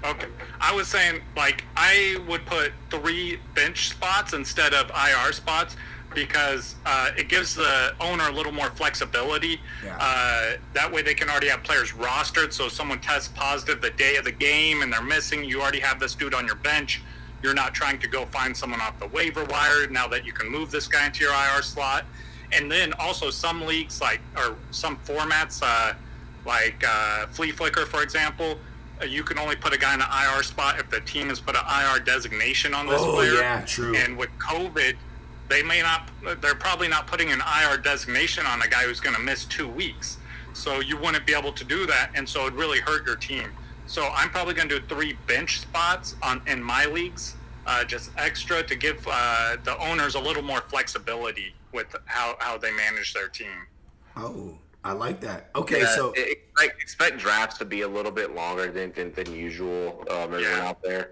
Okay. I was saying, like, I would put 3 bench spots instead of IR spots because it gives the owner a little more flexibility.
Yeah.
That way they can already have players rostered. So if someone tests positive the day of the game and they're missing, you already have this dude on your bench. You're not trying to go find someone off the waiver wire now that you can move this guy into your IR slot. And then also some leagues, or some formats, like Flea Flicker, for example, you can only put a guy in an IR spot if the team has put an IR designation on this player.
Oh, yeah, true.
And with COVID, they're probably not putting an IR designation on a guy who's going to miss 2 weeks. So you wouldn't be able to do that, and so it'd really hurt your team. So I'm probably going to do 3 bench spots in my leagues, just extra to give the owners a little more flexibility with how they manage their team.
Oh, I like that. Okay,
Yeah,
so
expect drafts to be a little bit longer than usual. Everyone out there,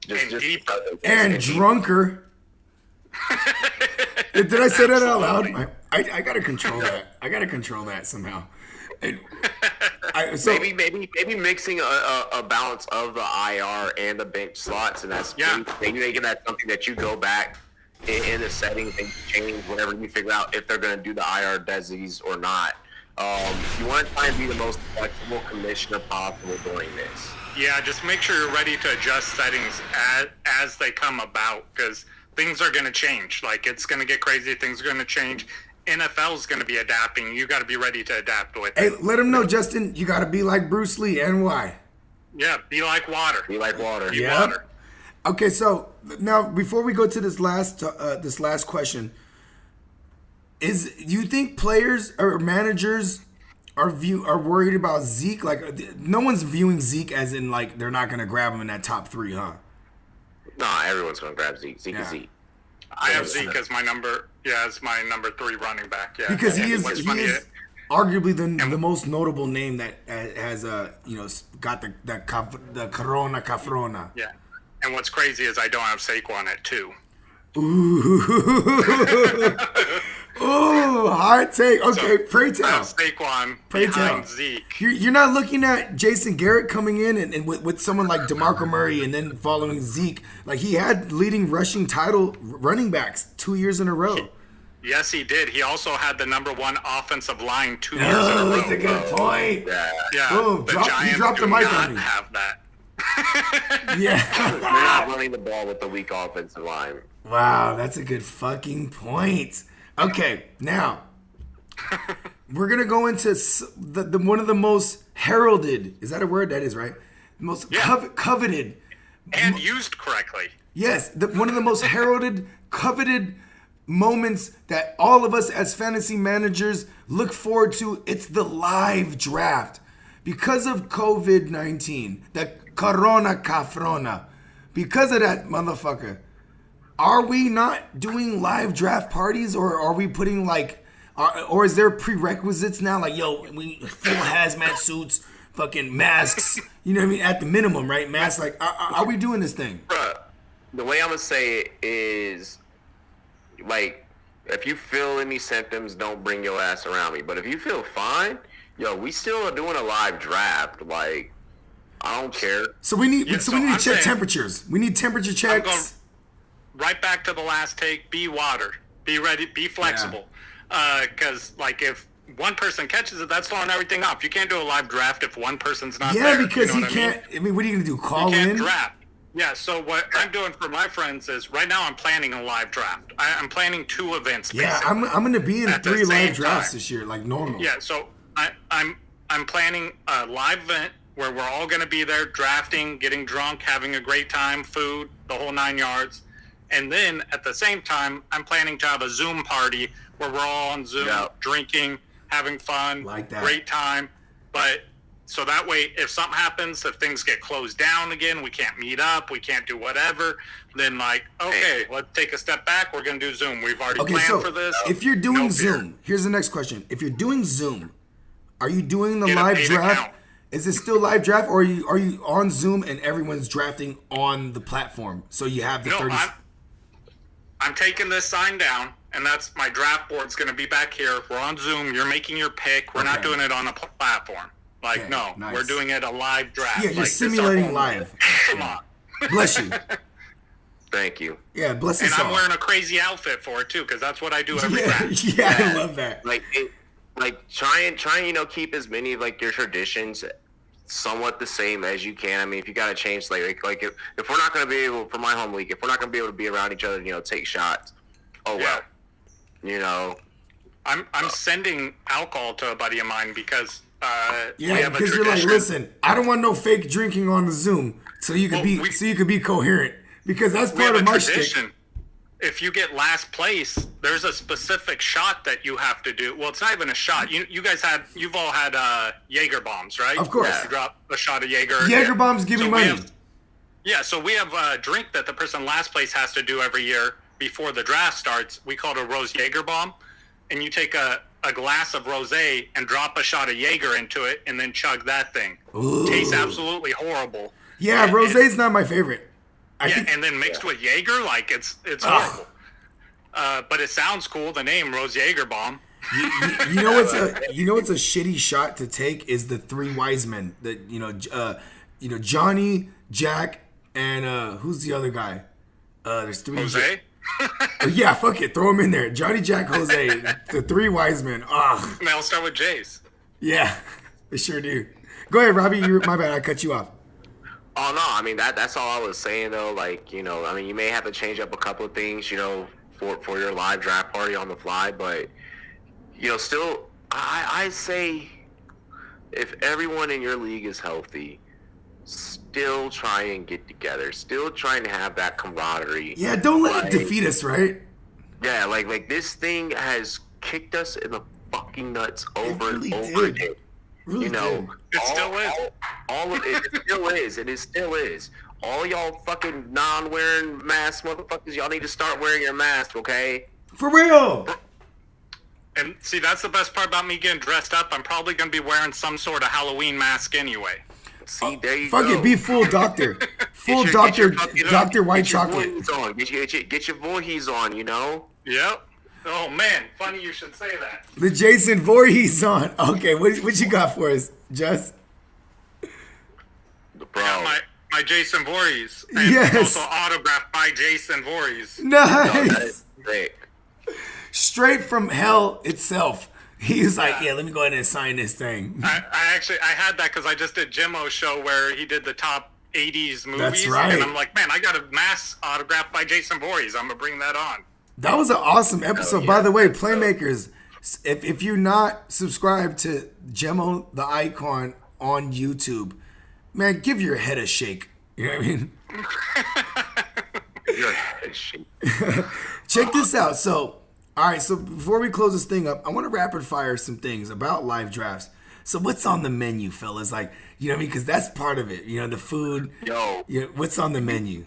And deeper.
and drunker. Did I say that out loud? I gotta control that. I gotta control that somehow. So
maybe mixing a balance of the IR and the bench slots, and that's maybe making that something that you go back in the settings and change whenever you figure out if they're going to do the IR desis or not. You want to try and be the most flexible commissioner possible during this.
Yeah, just make sure you're ready to adjust settings as they come about, because things are going to change. Like, it's going to get crazy. Things are going to change. NFL's going to be adapting. You got to be ready to adapt with
hey,
it.
let them know, Justin. You gotta be like Bruce Lee. And why?
Yeah, be like water.
Be like water.
Be
Yeah.
water.
Okay, so now before we go to this last question, you think players or managers are worried about Zeke? Like, no one's viewing Zeke as in like they're not gonna grab him in that top 3, huh?
Nah, everyone's going to grab Zeke. Zeke is
Yeah.
Zeke.
I have Zeke as my number 3 running back. Yeah,
Because he is
What's funny is-
arguably the most notable name that has got the Corona Cafrona.
Yeah. And what's crazy is I don't have Saquon at 2.
Ooh, hard take. Okay, pray
I
tell.
have Saquon
Pray
behind
tell.
Zeke.
You're not looking at Jason Garrett coming in and with someone like DeMarco Murray and then following Zeke. Like, he had leading rushing title running backs 2 years in a row.
Yes, he did. He also had the number 1 offensive line 2 years in a
Oh,
row.
that's a good point.
Yeah,
Boom,
the
you
Giants
dropped
do
the mic
not
on me.
have that.
They're
Yeah.
not running the ball with the weak offensive line.
Wow, that's a good fucking point. Okay, now we're gonna go into the one of the most heralded. Is that a word? That is right. Most
Yeah.
coveted.
And used correctly.
Yes, one of the most heralded, coveted moments that all of us as fantasy managers look forward to. It's the live draft. Because of COVID-19, the Corona Cafrona, because of that motherfucker, are we not doing live draft parties, or are we putting or is there prerequisites now? Like, yo, we full hazmat suits, fucking masks, you know what I mean? At the minimum, right? Masks, like, are we doing this thing?
Bruh, the way I'm going to say it is, like, if you feel any symptoms, don't bring your ass around me. But if you feel fine, yo, we still are doing a live draft. Like, I don't care.
So we need to
I'm
check
saying-
temperatures. We need temperature
I'm going
checks.
right back to the last take. Be water. Be ready. Be flexible. Because like if one person catches it, that's throwing everything off. You can't do a live draft if one person's not
Yeah,
there.
because
you know
he
what I mean?
can't. I mean, what are you gonna do? Call
You can't
in?
draft. Yeah, so what I'm doing for my friends is right now I'm planning a live draft. I'm planning 2 events.
Yeah,
basically.
I'm gonna be in
At the
3
same
live drafts
time.
this year, like normal.
Yeah, so I'm planning a live event where we're all going to be there drafting, getting drunk, having a great time, food, the whole 9 yards. And then at the same time, I'm planning to have a Zoom party where we're all on Zoom, drinking, having fun,
Like that.
great time. But so that way, if something happens, if things get closed down again, we can't meet up, we can't do whatever, then like, okay, let's take a step back. We're going to do Zoom. We've already
Okay,
planned
so
for this.
if you're doing
No fear.
Zoom, here's the next question: if you're doing Zoom, are you doing the
Get a
live
paid
draft?
account.
Is it still live draft, or are you on Zoom and everyone's drafting on the platform? So you have the
No,
30.
I'm taking this sign down, and that's my draft board's going to be back here. We're on Zoom. You're making your pick. We're not
Okay.
doing it on a platform. Like,
Okay,
no,
nice.
we're doing it a live draft.
Yeah, you're
Like, this is our
simulating
home
live.
league. Come on.
Bless you.
Thank you.
Yeah, bless
And
us
I'm
all.
wearing a crazy outfit for it, too, because that's what I do every
Yeah,
draft.
yeah, I love that.
Like, try and keep as many of like your traditions somewhat the same as you can. I mean, if you got to change, like if we're not going to be able, for my home league, if we're not going to be able to be around each other, take shots. Oh well,
I'm sending alcohol to a buddy of mine because we
Yeah,
have a
because you're like,
tradition.
listen, I don't want no fake drinking on the Zoom, so you could be coherent, because that's
We have
part
a
of my shtick.
tradition. If you get last place, there's a specific shot that you have to do. Well, it's not even a shot. You've all had Jaeger bombs, right?
Of course.
You drop a shot of Jaeger.
Jaeger bombs give me
we
money.
So we have a drink that the person last place has to do every year before the draft starts. We call it a Rose Jaeger bomb. And you take a glass of rosé and drop a shot of Jaeger into it and then chug that thing.
Ooh.
Tastes absolutely horrible.
Yeah, rosé's not my favorite.
And then mixed with Jaeger, like it's horrible. But it sounds cool. The name Rose Jaeger bomb.
You know what's a shitty shot to take is the 3 wise men. Johnny, Jack, and who's the other guy? There's 3.
Jose.
Yeah, fuck it, throw him in there. Johnny, Jack, Jose, the 3 wise men. Ugh.
And they'll start with J's.
Yeah, they sure do. Go ahead, Robbie. My bad. I cut you off.
Oh no, I mean that's all I was saying though. Like I mean you may have to change up a couple of things, for your live draft party on the fly, but still, I say if everyone in your league is healthy, still try and get together, still trying to have that camaraderie.
Yeah, don't let it defeat us, right?
Yeah, like this thing has kicked us in the fucking nuts over
really
and over
did.
again.
Really did.
It still is.
All of it still is, and it still is. All y'all fucking non-wearing mask motherfuckers, y'all need to start wearing your mask, okay?
For real.
And see, that's the best part about me getting dressed up. I'm probably going to be wearing some sort of Halloween mask anyway.
See, there you
Fuck
go.
it, be full doctor. Full
Get
doctor,
your fucking-
Dr. White
get your
Chocolate.
Voorhees on. Get your Voorhees on,
Yep. Oh, man. Funny you should say that.
The Jason Voorhees on. Okay, what you got for us, Jess?
Bro.
My Jason Voorhees. And
Yes.
also autographed by Jason Voorhees.
Nice.
That is great.
Straight from hell itself. He's like, yeah, let me go ahead and sign this thing.
I had that because I just did Jimmo's show where he did the top 80s movies.
That's right.
And I'm like, man, I got a mask autographed by Jason Voorhees. I'm going to bring that on.
That was an awesome episode.
yeah.
By the way, Playmakers, if you're not subscribed to Gemmo the Icon on YouTube, man, give your head a shake. You know what I mean?
Your head is shit.
Check this out. So, all right, so before we close this thing up, I want to rapid fire some things about live drafts. So what's on the menu, fellas? Like, you know what I mean? Because that's part of it. The food.
Yo.
What's on the menu?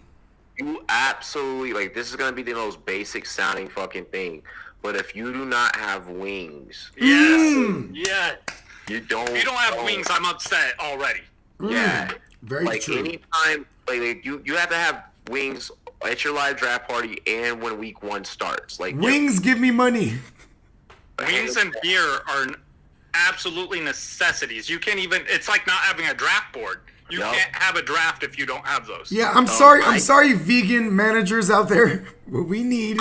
You absolutely, this is going to be the most basic sounding fucking thing. But if you do not have wings,
Yes. Yeah.
you don't.
If you don't have wings, I'm upset already.
Yeah.
Very true.
Anytime, you have to have wings at your live draft party and when week 1 starts. Like
Wings give me money.
Wings and beer are absolutely necessities. You can't even. It's like not having a draft board. You can't have a draft if you don't have those.
Yeah, I'm sorry. I'm sorry, vegan managers out there. What we need.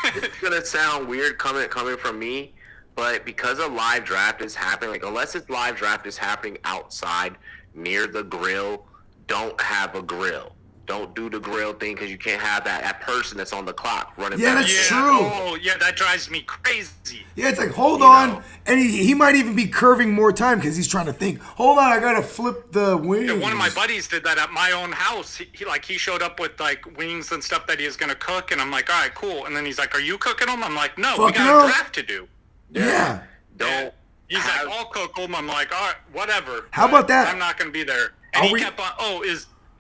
It's gonna sound weird coming from me, but because a live draft is happening, like unless this live draft is happening outside near the grill, don't have a grill. Don't do the grill thing because you can't have that person that's on the clock running.
Yeah,
back.
that's true.
Oh, yeah, that drives me crazy.
Yeah, it's like, hold on. And he might even be curving more time because he's trying to think, hold on, I got to flip the wings.
Yeah, one of my buddies did that at my own house. He showed up with like wings and stuff that he was going to cook. And I'm like, all right, cool. And then he's like, are you cooking them? I'm like, no, we got a draft to do.
Yeah.
Don't.
He's like, I'll cook them. I'm like, all right, whatever.
How about that?
I'm not going to be there. And he kept on,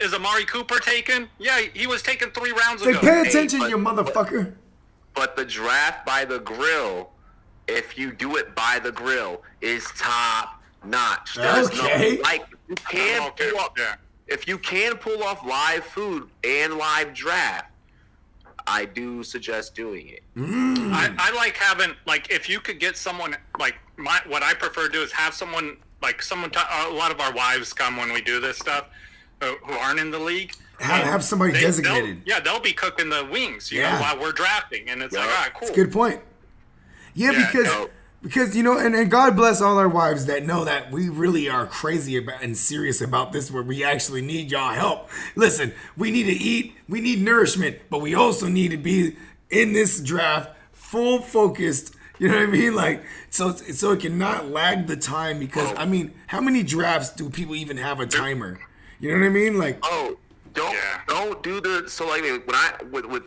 is Amari Cooper taken? Yeah, he was taken 3 rounds ago.
Like, pay attention, you motherfucker.
But the draft by the grill, if you do it by the grill, is top notch.
Okay.
You can pull off, if you can pull off live food and live draft, I do suggest doing it.
I like having, like, if you could get someone, like, what I prefer to do is have someone, like, a lot of our wives come when we do this stuff, who aren't in the league.
Have somebody designated.
They'll be cooking the wings, you know, while we're drafting. And it's like, all right, cool.
That's a good point. Yeah, because you know, and God bless all our wives that know that we really are crazy about and serious about this, where we actually need y'all help. Listen, we need to eat, we need nourishment, but we also need to be in this draft full focused. You know what I mean? Like, so it cannot lag the time, because I mean, how many drafts do people even have a timer? You know what I mean? Like,
don't do the with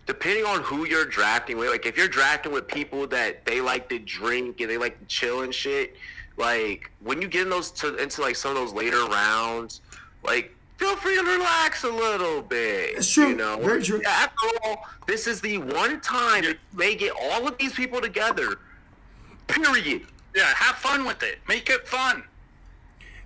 depending on who you're drafting with. Like, if you're drafting with people that they like to drink and they like to chill and shit, like when you get into like some of those later rounds, like feel free to relax a little bit.
That's true.
You know?
Very true.
Yeah, after all, this is the one time that you may get all of these people together. Period.
Yeah, have fun with it. Make it fun.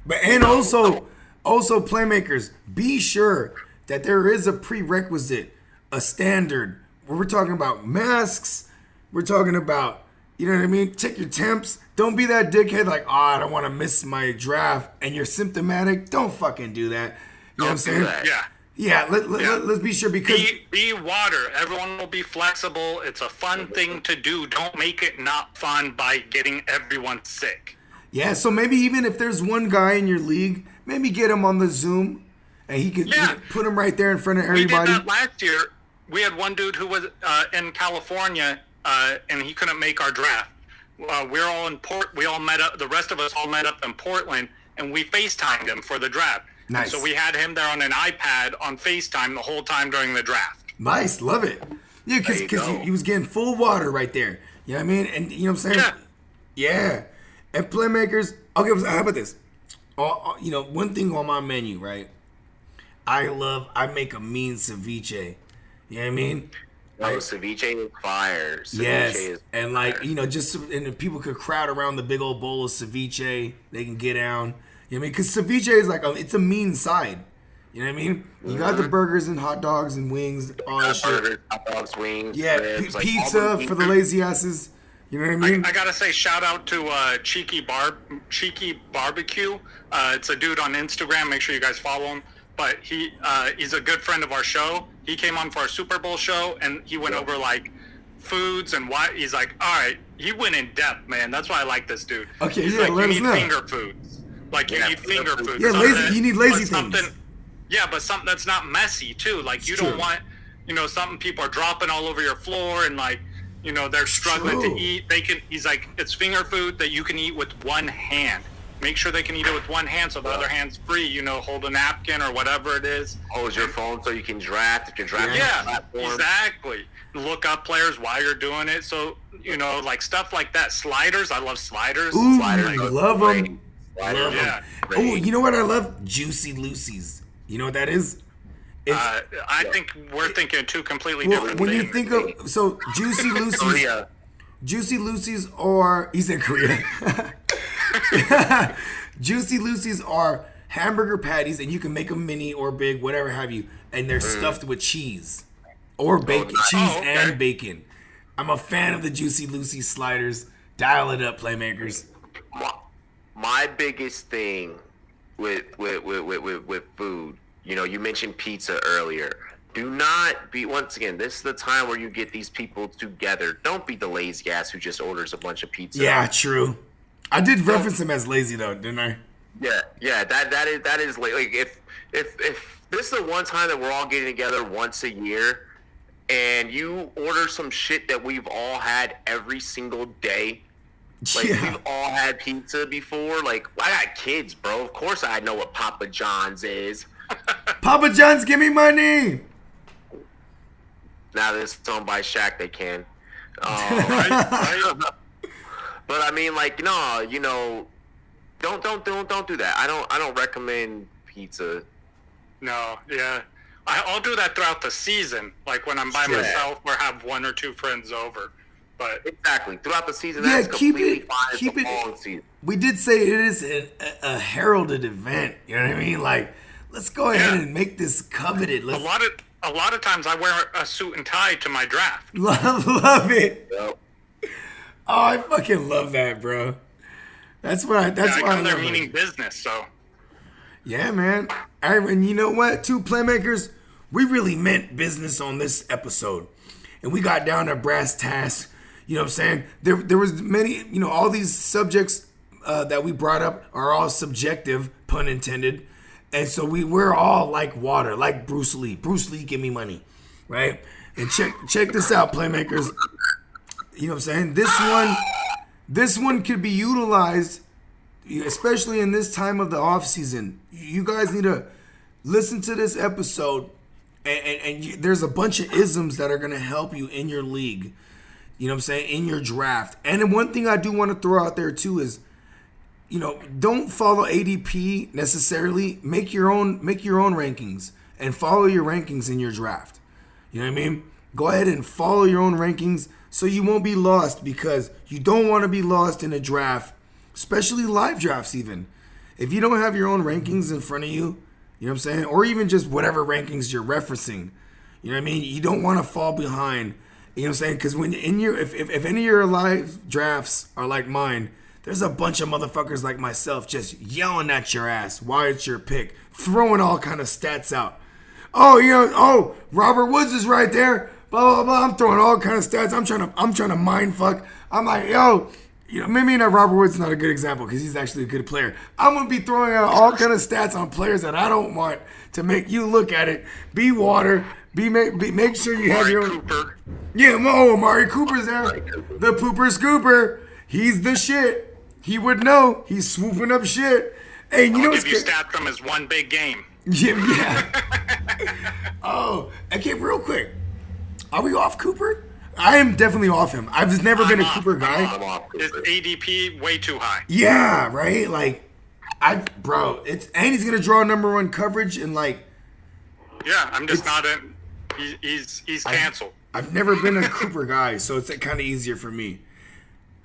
But and also playmakers, be sure that there is a prerequisite, a standard. Where we're talking about masks, we're talking about, you know what I mean? Check your temps. Don't be that dickhead like, I don't want to miss my draft, and you're symptomatic. Don't fucking do that. You know what I'm saying?
Yeah.
Let's be sure, because
be water. Everyone will be flexible. It's a fun thing to do. Don't make it not fun by getting everyone sick.
Yeah, so maybe even if there's one guy in your league, maybe get him on the Zoom, and he could put him right there in front of everybody.
We did that last year. We had one dude who was in California, and he couldn't make our draft. We're all in we all met up. The rest of us all met up in Portland, and we FaceTimed him for the draft.
Nice.
So we had him there on an iPad on FaceTime the whole time during the draft.
Nice, love it. Yeah, because he was getting full water right there. You know what I mean? And you know what I'm saying? Yeah. And playmakers, okay, how about this? You know, one thing on my menu, right? I make a mean ceviche. You know what I mean?
Ceviche is fire.
And like, you know, and if people could crowd around the big old bowl of ceviche, they can get down. You know what I mean? Because ceviche is like, it's a mean side. You know what I mean? You got the burgers and hot dogs and wings, all that shit.
Burgers, hot dogs, wings,
yeah,
ribs,
pizza for the lazy asses. You know what I mean?
I gotta say, shout out to Cheeky Barbecue. It's a dude on Instagram. Make sure you guys follow him. But he's a good friend of our show. He came on for our Super Bowl show, and he went over like foods and why. He's like, all right, he went in depth, man. That's why I like this dude.
Okay,
he's
let us know.
Finger foods. Like, you need finger foods.
Yeah, you need lazy things.
Yeah, but something that's not messy too. Like, you don't want, you know, something people are dropping all over your floor and like, you know, they're struggling to eat. He's like, it's finger food that you can eat with one hand. Make sure they can eat it with one hand so the other hand's free, you know, hold a napkin or whatever it is.
Hold your phone so you can draft if you're drafting.
Yeah, exactly. Look up players while you're doing it. So, you know, like stuff like that. Sliders, I love sliders.
Ooh,
sliders,
I love them.
Yeah.
Oh, you know what I love? Juicy Lucy's. You know what that is?
I think we're thinking two completely different
when
things.
you think of Juicy Lucy's, Juicy Lucy's are he's in Korea. Juicy Lucy's are hamburger patties, and you can make them mini or big, whatever have you. and they're stuffed with cheese or bacon,
nice.
cheese
Oh, okay.
and bacon. I'm a fan of the Juicy Lucy sliders. Dial it up, Playmakers.
My biggest thing with food, you know, you mentioned pizza earlier. Do not be, once again, this is the time where you get these people together. Don't be the lazy ass who just orders a bunch of pizza.
Yeah, true. I did reference him as lazy though, didn't I?
Yeah. That is like if this is the one time that we're all getting together once a year, and you order some shit that we've all had every single day. Like, we've all had pizza before. Like, I got kids, bro. Of course I know what Papa John's is.
Papa John's, give me money.
Now that it's owned by Shaq, they can.
Right?
But I mean, like, no, you know, don't do that. I don't recommend pizza.
No, yeah. I'll do that throughout the season, like when I'm by
Yeah.
myself or have one or two friends over. But
Exactly. Throughout the season,
Yeah,
that's
keep
completely
it-
fine.
keep
It's a
it-
long season.
We did say it is a heralded event. You know what I mean? Like, let's go ahead
Yeah.
and make this coveted.
a
Let's
lot of times I wear a suit and tie to my draft.
love it.
Yep.
Oh, I fucking love that, bro. That's what
I
why I
come there
love
meaning
it.
business, so
Yeah, man. And you know what, too, Playmakers? We really meant business on this episode. And we got down to brass tacks. You know what I'm saying? There was many, you know, all these subjects that we brought up are all subjective, pun intended. And so we're all like water, like Bruce Lee. Bruce Lee, give me money, right? And check this out, Playmakers. You know what I'm saying? This one could be utilized, especially in this time of the off season. You guys need to listen to this episode, and there's a bunch of isms that are gonna help you in your league. You know what I'm saying? In your draft. And then one thing I do want to throw out there too is, you know, don't follow ADP necessarily. Make your own rankings and follow your rankings in your draft. You know what I mean? Go ahead and follow your own rankings so you won't be lost, because you don't want to be lost in a draft, especially live drafts even. If you don't have your own rankings in front of you, you know what I'm saying? Or even just whatever rankings you're referencing. You know what I mean? You don't want to fall behind. You know what I'm saying? Because when in your if any of your live drafts are like mine, there's a bunch of motherfuckers like myself just yelling at your ass while it's your pick, throwing all kind of stats out. Oh, you know, oh, Robert Woods is right there. Blah blah blah. I'm throwing all kind of stats. I'm trying to mind fuck. I'm like, yo, you know, maybe not Robert Woods is not a good example because he's actually a good player. I'm gonna be throwing out all kind of stats on players that I don't want to make you look at it. Be water. Make sure you have your own.
Cooper.
Yeah, Amari Cooper's there. The pooper scooper. He's the shit. He would know. He's swooping up shit. Hey, you know
I'll
what's
give you
good?
stats from his one big game.
Yeah. Oh, okay, real quick. Are we off Cooper? I am definitely off him. I've just never been a
I'm
Cooper guy.
I'm off
His
Cooper.
ADP way too high.
Yeah, right? Like, and he's going to draw number one coverage and, like,
Yeah, I'm just
It's-
not in. He's canceled.
I've never been a Cooper guy, so it's kind of easier for me.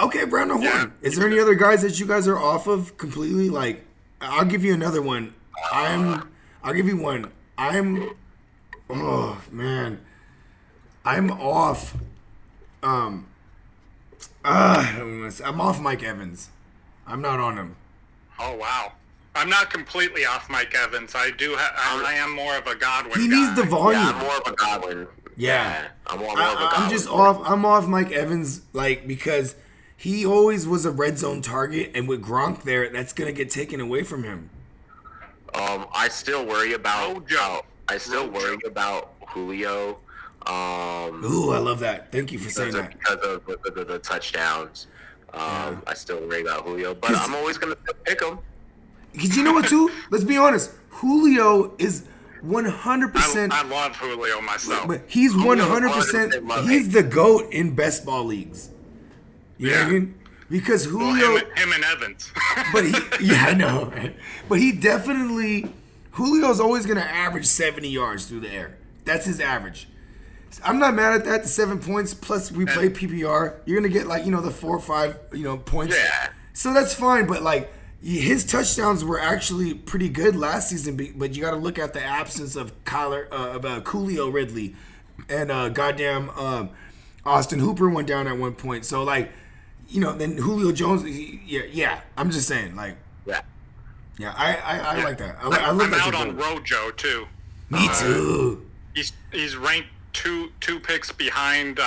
Okay, Brandon Horn.
Yeah.
Is there any other guys that you guys are off of completely? Like, I'll give you another one. I'll give you one. Oh man, I'm off. I'm off Mike Evans. I'm not on him.
Oh wow. I'm not completely off Mike Evans. I am more of a Godwin
He
guy.
needs the volume.
Yeah, I'm more of a Godwin.
Yeah.
I'm more of a Godwin.
I'm just off. I'm off Mike Evans, like, because he always was a red zone target, and with Gronk there, that's gonna get taken away from him.
I still worry about.
Rojo.
I still worry about Julio.
Ooh, I love that. Thank you for saying that.
Because of the touchdowns. I still worry about Julio, but I'm always gonna pick him.
Because you know what, too? Let's be honest. Julio is 100%.
I love Julio myself.
But he's 100%.
100%
He's the GOAT in best ball leagues. You know what I
Yeah.
mean? Because
Well,
Julio.
him and Evans.
But I know, right? But he definitely, Julio's always going to average 70 yards through the air. That's his average. I'm not mad at that. The 7 points plus we play PPR. You're going to get, like, the 4 or 5, points.
Yeah.
So that's fine. But, like, his touchdowns were actually pretty good last season, but you got to look at the absence of Coolio Ridley and goddamn Austin Hooper went down at one point. So like, then Julio Jones. Yeah. I'm just saying, like,
Yeah.
yeah. I like that. I
I'm
love that
out
you're
on
doing.
Rojo too.
Me too.
He's ranked two picks behind.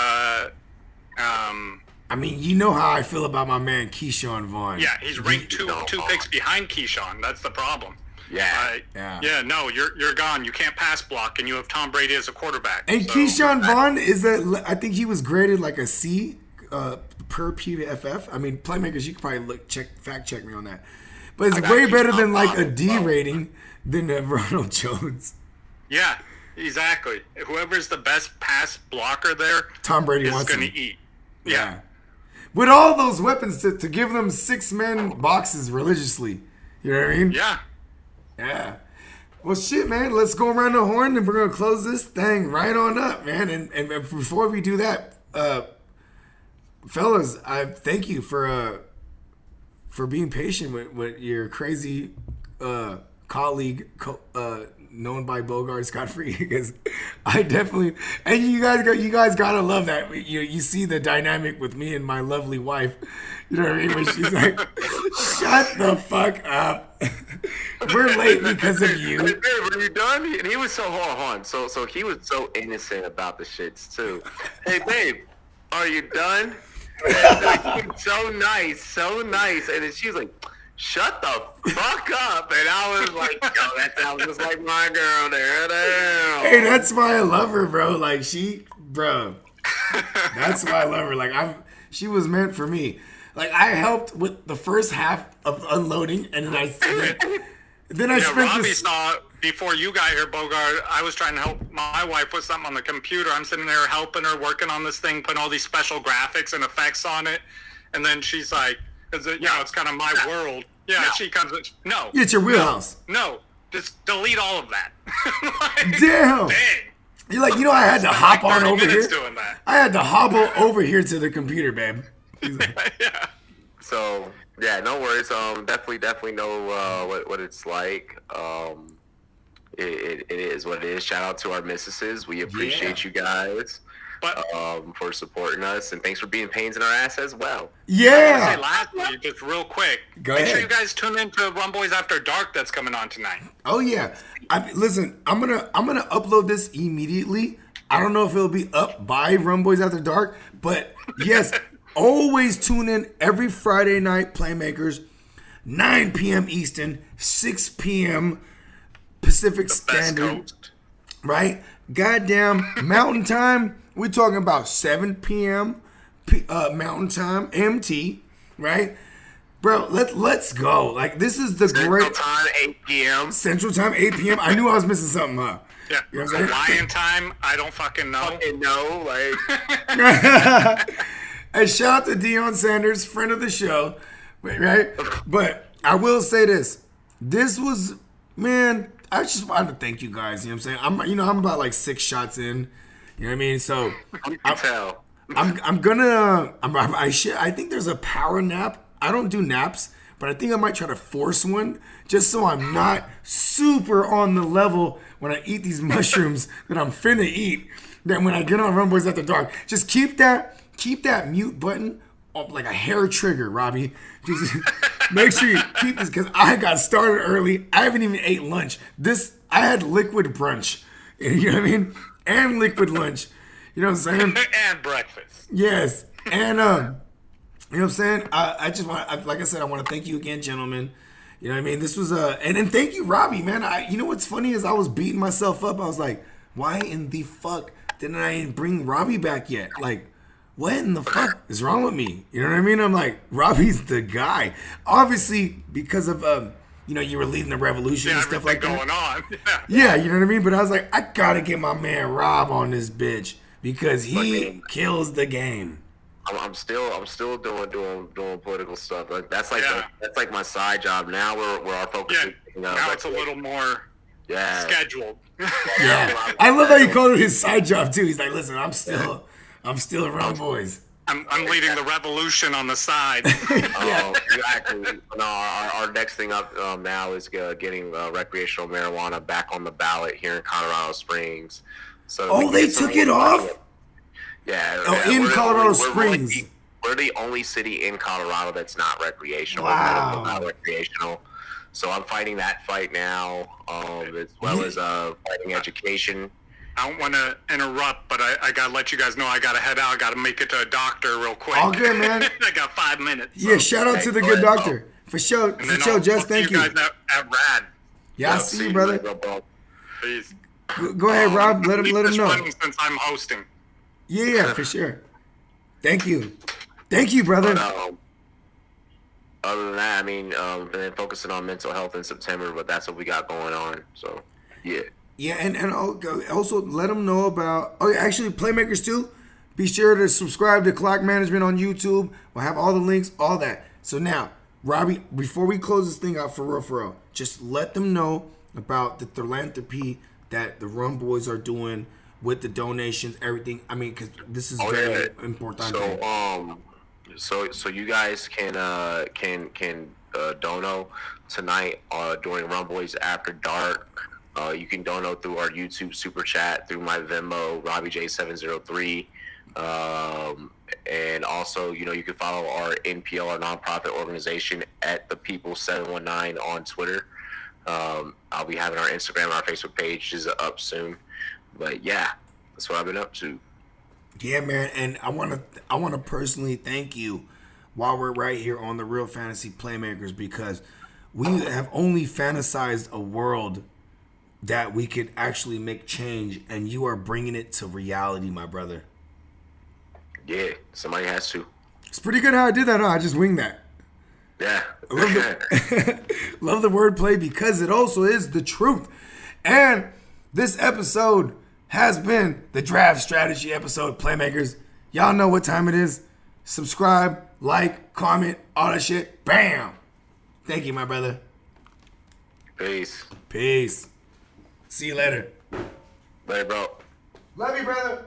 I mean, you know how I feel about my man Keyshawn Vaughn.
Yeah, he's ranked two picks behind Keyshawn. That's the problem.
Yeah.
Yeah.
No, you're gone. You can't pass block, and you have Tom Brady as a quarterback.
And
so-
Keyshawn Vaughn I think he was graded like a C per PFF. I mean, Playmakers, you could probably fact check me on that. But it's
got
way better
Keyshawn
than like a
Vaughn.
D rating than Ronald Jones.
Yeah, exactly. Whoever's the best pass blocker there
Tom Brady
is
wants
going
him.
to eat.
Yeah. With all those weapons to give them 6-man boxes religiously. You know what I mean?
Yeah.
Yeah. Well, shit, man. Let's go around the horn and we're going to close this thing right on up, man. And before we do that, fellas, I thank you for being patient with your crazy colleague known by Bogart Scott-Free, because I definitely, and you guys gotta love that. You see the dynamic with me and my lovely wife. You know what I mean? When she's like, "Shut the fuck up, we're late because of you."
Hey, babe, are you done? And he was so hold on. So he was so innocent about the shits too. Hey, babe, are you done? And, like, he was so nice. And then she was like, "Shut the fuck up!" And I was like, "Yo, that sounds just like my girl there." Damn.
Hey, that's why I love her, bro. Like that's why I love her. Like she was meant for me. Like I helped with the first half of unloading, and then I spent
Robbie
this.
saw before you got here, Bogart. I was trying to help my wife with something on the computer. I'm sitting there helping her, working on this thing, putting all these special graphics and effects on it, and then she's like, it's kind of my world. Yeah,
No.
she comes. No,
It's your wheelhouse.
no, just delete all of that. Like,
Damn.
Dang.
You're like, I had to hop on
30
over here.
minutes doing that.
I had to hobble over here to the computer, babe. He's like,
Yeah.
So yeah, no worries. Definitely know what it's like. It is what it is. Shout out to our missuses. We appreciate you guys
But
for supporting us, and thanks for being pains in our ass as well.
Say
yeah.
lastly, just real quick,
Go
make
ahead.
sure you guys tune into Run Boys After Dark that's coming on tonight.
Oh yeah. Listen, I'm gonna upload this immediately. I don't know if it'll be up by Run Boys After Dark, but yes, always tune in every Friday night, Playmakers, 9 p.m. Eastern, 6 p.m. Pacific
Best
Standard.
Coast.
Right? Goddamn Mountain Time. We're talking about 7 p.m. Mountain Time, MT, right? Bro, let's go. Like this is the
Central
great
time, 8 p.m.
Central Time, 8 p.m. I knew I was missing something, huh?
Yeah.
You know what I'm saying?
Hawaiian time, I don't fucking know.
And no, like
And shout out to Deion Sanders, friend of the show, right? But I will say this: this was, man. I just wanted to thank you guys. You know what I'm saying? I'm about like 6 shots in. You know what I mean? So
you can tell.
I think there's a power nap. I don't do naps, but I think I might try to force one just so I'm not super on the level when I eat these mushrooms that I'm finna eat. That when I get on Run Boys After Dark, just keep that mute button up like a hair trigger, Robbie. Just make sure you keep this because I got started early. I haven't even ate lunch. I had liquid brunch. You know what I mean? And liquid lunch. You know what I'm saying?
And breakfast.
Yes. And you know what I'm saying? I just want, like I said, I want to thank you again, gentlemen. You know what I mean? This was and thank you, Robbie, man. You know what's funny is I was beating myself up. I was like, why in the fuck didn't I bring Robbie back yet? Like, what in the fuck is wrong with me? You know what I mean? I'm like, Robbie's the guy. Obviously, because of you were leading the revolution and stuff like that.
Going on.
Yeah, you know what I mean? But I was like, I gotta get my man Rob on this bitch because he kills the game.
I'm still doing political stuff. Like that's like my side job now. Where our focus
Yeah.
is.
Now it's a little more scheduled.
Yeah, I love how you called it his side job too. He's like, listen, I'm still a Run Boys.
I'm leading the revolution on the side.
Exactly. No, our next thing up now is getting recreational marijuana back on the ballot here in Colorado Springs. So
they took it off?
Yeah.
In Colorado
Springs.
Springs.
We're the only city in Colorado that's not recreational.
Wow.
Medical, not recreational. So I'm fighting that fight now, as well as fighting education.
I don't want to interrupt, but I got to let you guys know I got to head out. I got to make it to a doctor real quick.
All good, man.
I got 5 minutes.
Yeah, shout out to the good doctor. For sure.
And
For
then
sure, Jess, thank
see you
you.
guys at Rad.
Yeah, I see you, brother.
Please.
Go ahead, Rob. Let him know.
Running since I'm hosting.
Yeah, for sure. Thank you. Thank you, brother.
But, other than that, I mean, been focusing on mental health in September, but that's what we got going on. So, yeah.
Yeah, and also let them know about, actually, Playmakers too. Be sure to subscribe to Clock Management on YouTube. We'll have all the links, all that. So now, Robbie, before we close this thing out for real, just let them know about the philanthropy that the Rum Boys are doing with the donations, everything. I mean, because this is very important.
So you guys can dono tonight during Rum Boys After Dark. You can dono through our YouTube super chat, through my Venmo, RobbieJ703. And also, you can follow our NPO, our nonprofit organization, at the People 719 on Twitter. I'll be having our Instagram, our Facebook page is up soon. But yeah, that's what I've been up to.
Yeah, man, and I want to personally thank you while we're right here on the Real Fantasy Playmakers, because we have only fantasized a world that we could actually make change, and you are bringing it to reality, my brother.
Yeah, somebody has to.
It's pretty good how I did that, huh? I just winged that.
Yeah.
Love the wordplay, because it also is the truth. And this episode has been the draft strategy episode, Playmakers. Y'all know what time it is. Subscribe, like, comment, all that shit. Bam! Thank you, my brother.
Peace.
Peace. See you later.
Later, bro.
Love you, brother.